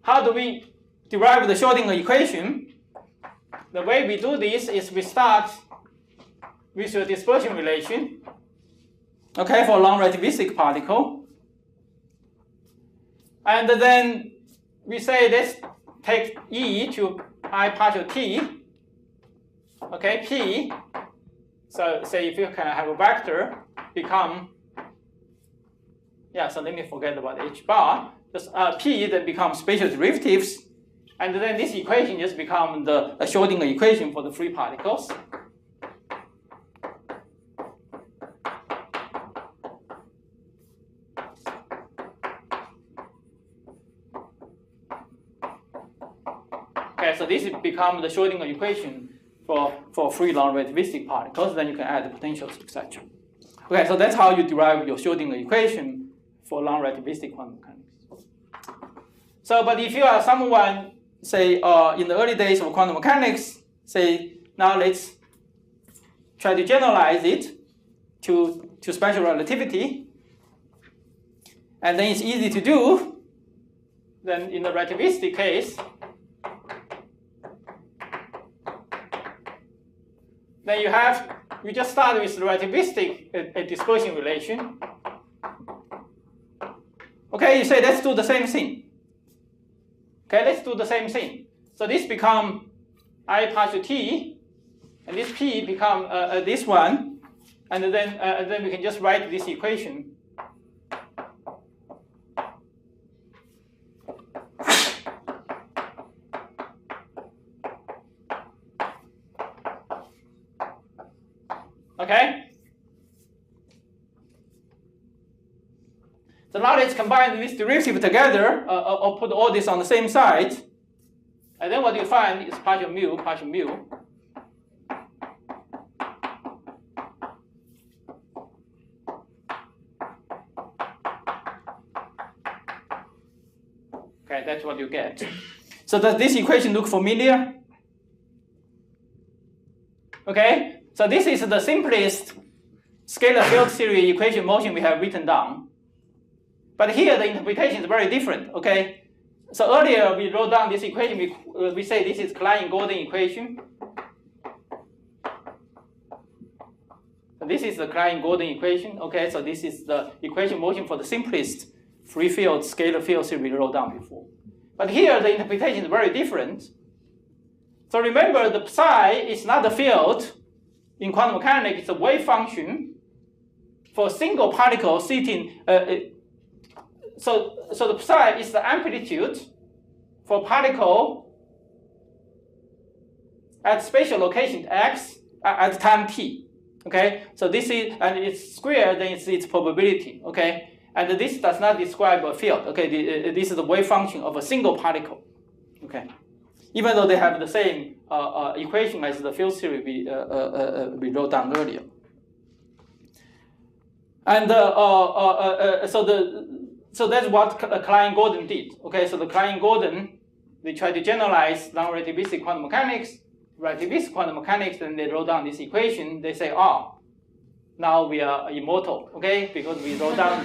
how do we derive the Schrödinger equation? The way we do this is we start with a dispersion relation, okay, for a non-relativistic particle. And then we say let's take E to I partial t, okay, P. So say if you can have a vector become, yeah, so let me forget about H bar. Just P then becomes spatial derivatives, and then this equation just becomes the Schrödinger equation for the free particles. Okay, so this becomes the Schrödinger equation for free non-relativistic particles. Then you can add the potentials, etc. Okay, so that's how you derive your Schrödinger equation for non-relativistic quantum mechanics. So, but if you are someone, say, in the early days of quantum mechanics, say, now let's try to generalize it to special relativity, and then it's easy to do. Then in the relativistic case, then you just start with the relativistic dispersion relation. Okay, you say let's do the same thing. Okay, let's do the same thing. So this become I partial t, and this p become this one, and then we can just write this equation. Okay. So now let's combine this derivative together, or put all this on the same side. And then what you find is partial mu, partial mu. Okay, that's what you get. So does this equation look familiar? Okay, so this is the simplest scalar field theory equation motion we have written down. But here the interpretation is very different, okay? So earlier we wrote down this equation, we say this is Klein-Gordon equation. This is the Klein-Gordon equation. Okay, so this is the equation motion for the simplest free field scalar field theory we wrote down before. But here the interpretation is very different. So remember, the psi is not a field in quantum mechanics; it's a wave function for a single particle sitting. So the psi is the amplitude for particle at spatial location x at time t. Okay, so this is, and it's square, then it's its probability. Okay, and this does not describe a field. Okay, this is the wave function of a single particle. Okay, even though they have the same equation as the field theory we wrote down earlier. And so that's what Klein-Gordon did. Okay, so the Klein-Gordon, they tried to generalize non-relativistic quantum mechanics, relativistic quantum mechanics, and they wrote down this equation. They say, oh, now we are immortal, okay, because we wrote down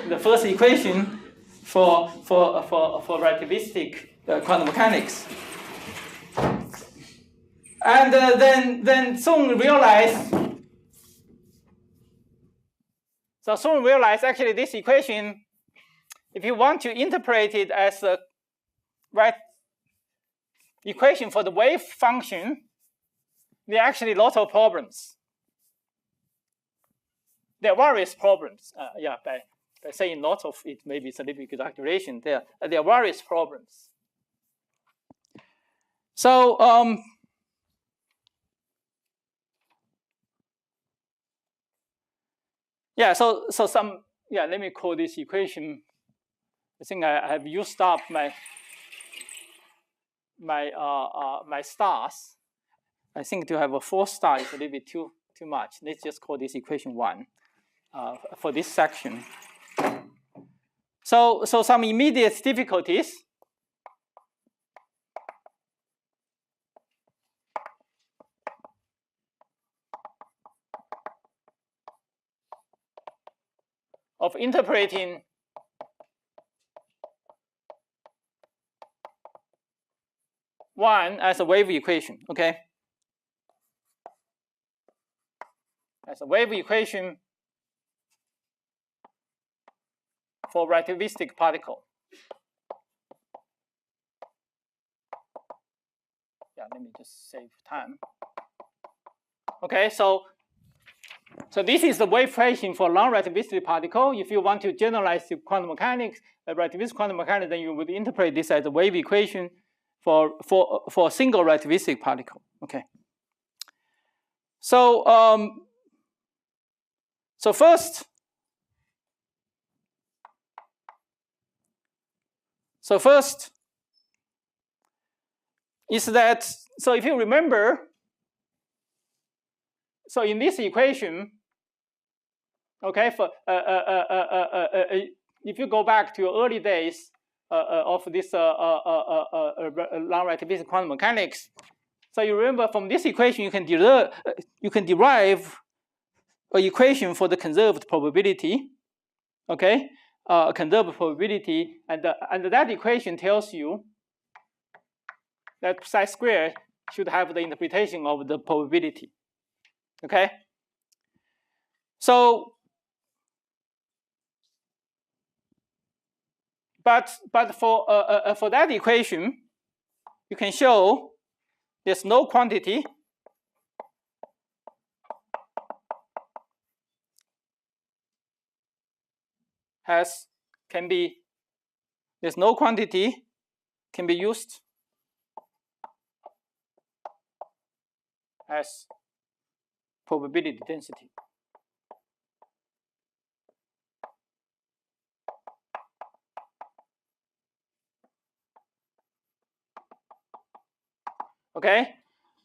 the first equation for relativistic quantum mechanics. And then soon realized. So soon realized actually this equation, if you want to interpret it as a equation for the wave function, there are actually lots of problems. There are various problems. By saying lots of it, maybe it's a little bit exaggeration. There are various problems. So let me call this equation. I think I have used up my stars. I think to have a 4 star is a little bit too much. Let's just call this equation 1 for this section. So some immediate difficulties. Of interpreting one as a wave equation, okay? As a wave equation for relativistic particle. Yeah, let me just save time. Okay, so this is the wave equation for non-relativistic particle. If you want to generalize to quantum mechanics, relativistic quantum mechanics, then you would interpret this as a wave equation for a single relativistic particle. Okay. So first is that, so if you remember, so in this equation, okay, for if you go back to early days of this non-relativistic quantum mechanics, so you remember from this equation you can derive an equation for the conserved probability, okay, conserved probability, and that equation tells you that psi squared should have the interpretation of the probability. Okay, so but for that equation, you can show there's no quantity there's no quantity can be used as probability density. Okay,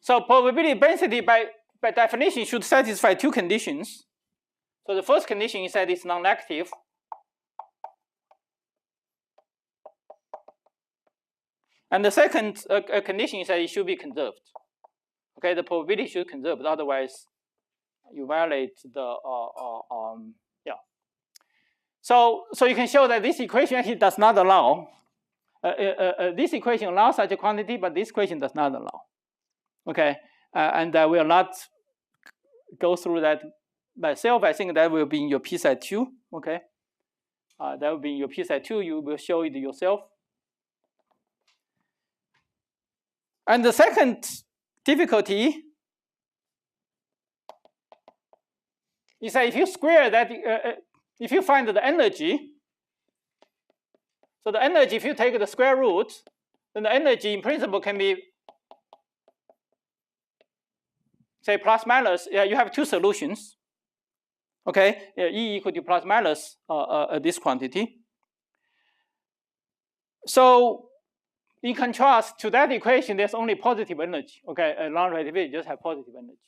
so probability density by definition should satisfy 2 conditions. So the first condition is that it's non-negative. And the second condition is that it should be conserved. Okay, the probability should conserve, otherwise you violate the So you can show that this equation actually does not allow. This equation allows such a quantity, but this equation does not allow. Okay, and I will not go through that by itself, I think that will be in your P set 2. Okay, that will be in your P set 2. You will show it yourself. And the second difficulty is that if you square that, if you find the energy, so the energy, if you take the square root, then the energy in principle can be, say, plus minus. You have two solutions. Okay, E equal to plus minus this quantity. So in contrast to that equation, there's only positive energy. Okay, non-relativity just have positive energy.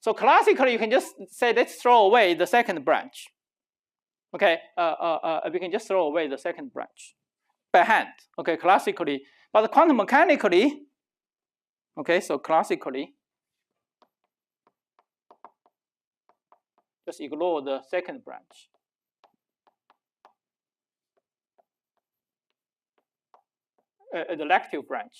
So classically, you can just say, let's throw away the second branch. Okay, we can just throw away the second branch by hand. Okay, classically, but quantum mechanically, okay, so classically, just ignore the second branch. The lective branch.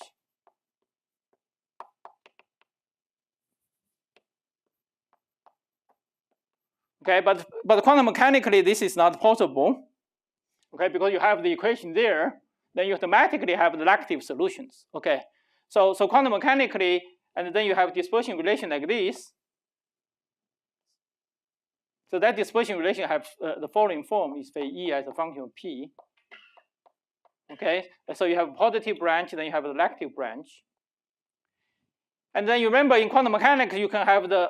Okay, but quantum mechanically, this is not possible. Okay, because you have the equation there, then you automatically have the lective solutions. Okay, so quantum mechanically, and then you have dispersion relation like this. So that dispersion relation has the following form: is say E as a function of P. Okay, so you have a positive branch, then you have a lective branch. And then you remember in quantum mechanics, you can have the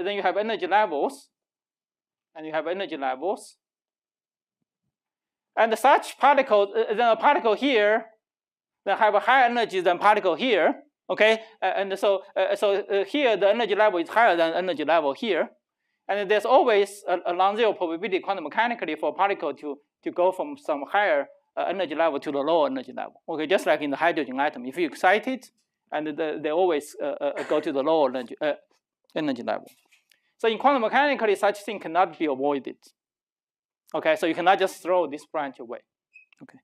then you have energy levels. And you have energy levels. And such particle, then a particle here, then have a higher energy than particle here. Okay, and so here the energy level is higher than energy level here. And there's always a non-zero probability quantum mechanically for a particle to go from some higher energy level to the lower energy level. Okay, just like in the hydrogen atom, if you excite it, and they always go to the lower energy level. So in quantum mechanically, such thing cannot be avoided. Okay, so you cannot just throw this branch away. Okay,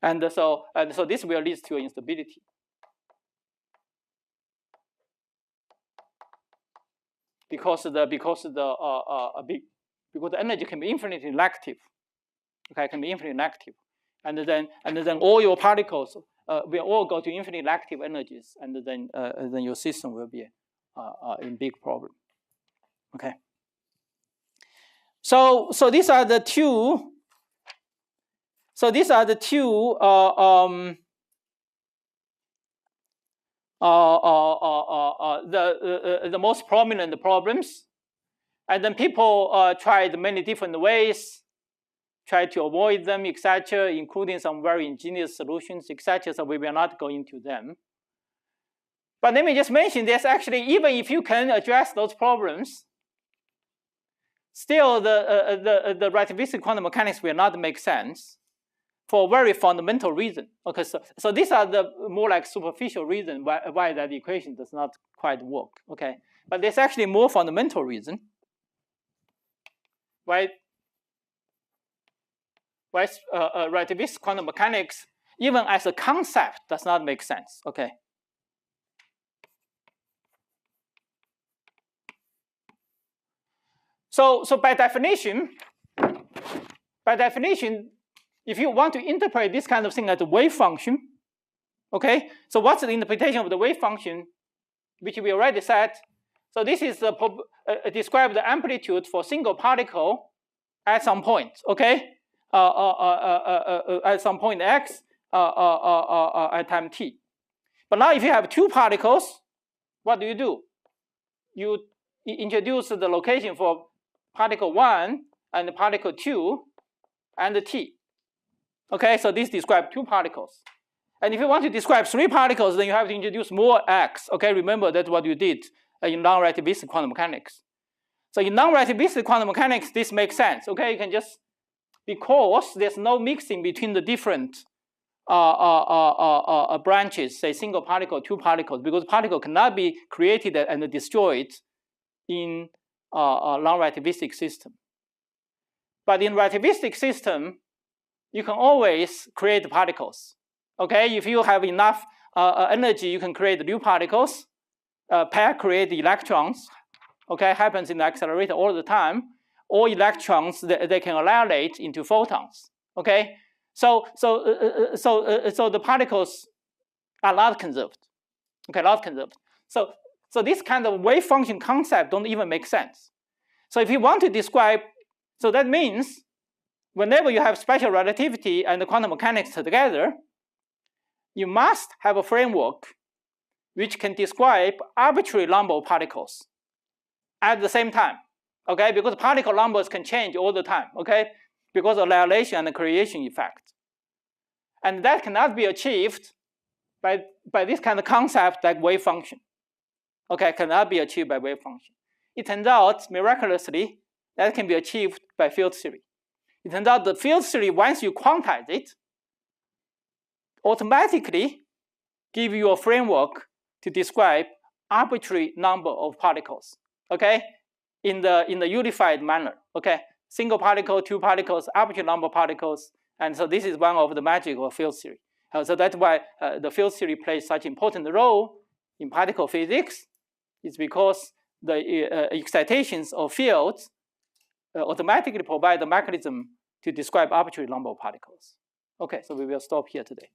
and so this will lead to instability. Because the energy can be infinitely lective. Okay, can be infinitely lective, and then all your particles will all go to infinitely lective energies, and then your system will be in big problem. Okay. So these are the two. So these are the two the most prominent problems, and then people tried many different ways, tried to avoid them, etc., including some very ingenious solutions, etc. So we will not go into them. But let me just mention this: actually, even if you can address those problems, still the relativistic quantum mechanics will not make sense for a very fundamental reason. Okay, so these are the more like superficial reason why that equation does not quite work. Okay, but there's actually more fundamental reason why relativistic quantum mechanics, even as a concept, does not make sense. Okay. So by definition, if you want to interpret this kind of thing as a wave function, okay, so what's the interpretation of the wave function, which we already said? So this is describe the amplitude for single particle at some point, okay, at some point x at time t. But now if you have two particles, what do? You introduce the location for particle 1 and particle 2 and t. Okay, so this describes two particles. And if you want to describe three particles, then you have to introduce more x. Okay, remember that's what you did in non-relativistic quantum mechanics. So in non-relativistic quantum mechanics, this makes sense. Okay, you can just, because there's no mixing between the different branches, say single particle, two particles, because particle cannot be created and destroyed in a non-relativistic system. But in relativistic system, you can always create particles. Okay, if you have enough energy, you can create new particles. Pair create electrons, okay, happens in the accelerator all the time, all electrons, they can annihilate into photons, okay? So the particles are not conserved, okay, not conserved. So this kind of wave function concept don't even make sense. So if you want to describe, so that means whenever you have special relativity and the quantum mechanics together, you must have a framework which can describe arbitrary number of particles at the same time, okay? Because particle numbers can change all the time, okay? Because of annihilation and the creation effect. And that cannot be achieved by this kind of concept like wave function, okay? Cannot be achieved by wave function. It turns out, miraculously, that can be achieved by field theory. It turns out the field theory, once you quantize it, automatically give you a framework to describe arbitrary number of particles, okay, in the unified manner, okay, single particle, two particles, arbitrary number of particles, and so this is one of the magic of field theory. So that's why the field theory plays such an important role in particle physics. It's because the excitations of fields automatically provide the mechanism to describe arbitrary number of particles. Okay, so we will stop here today.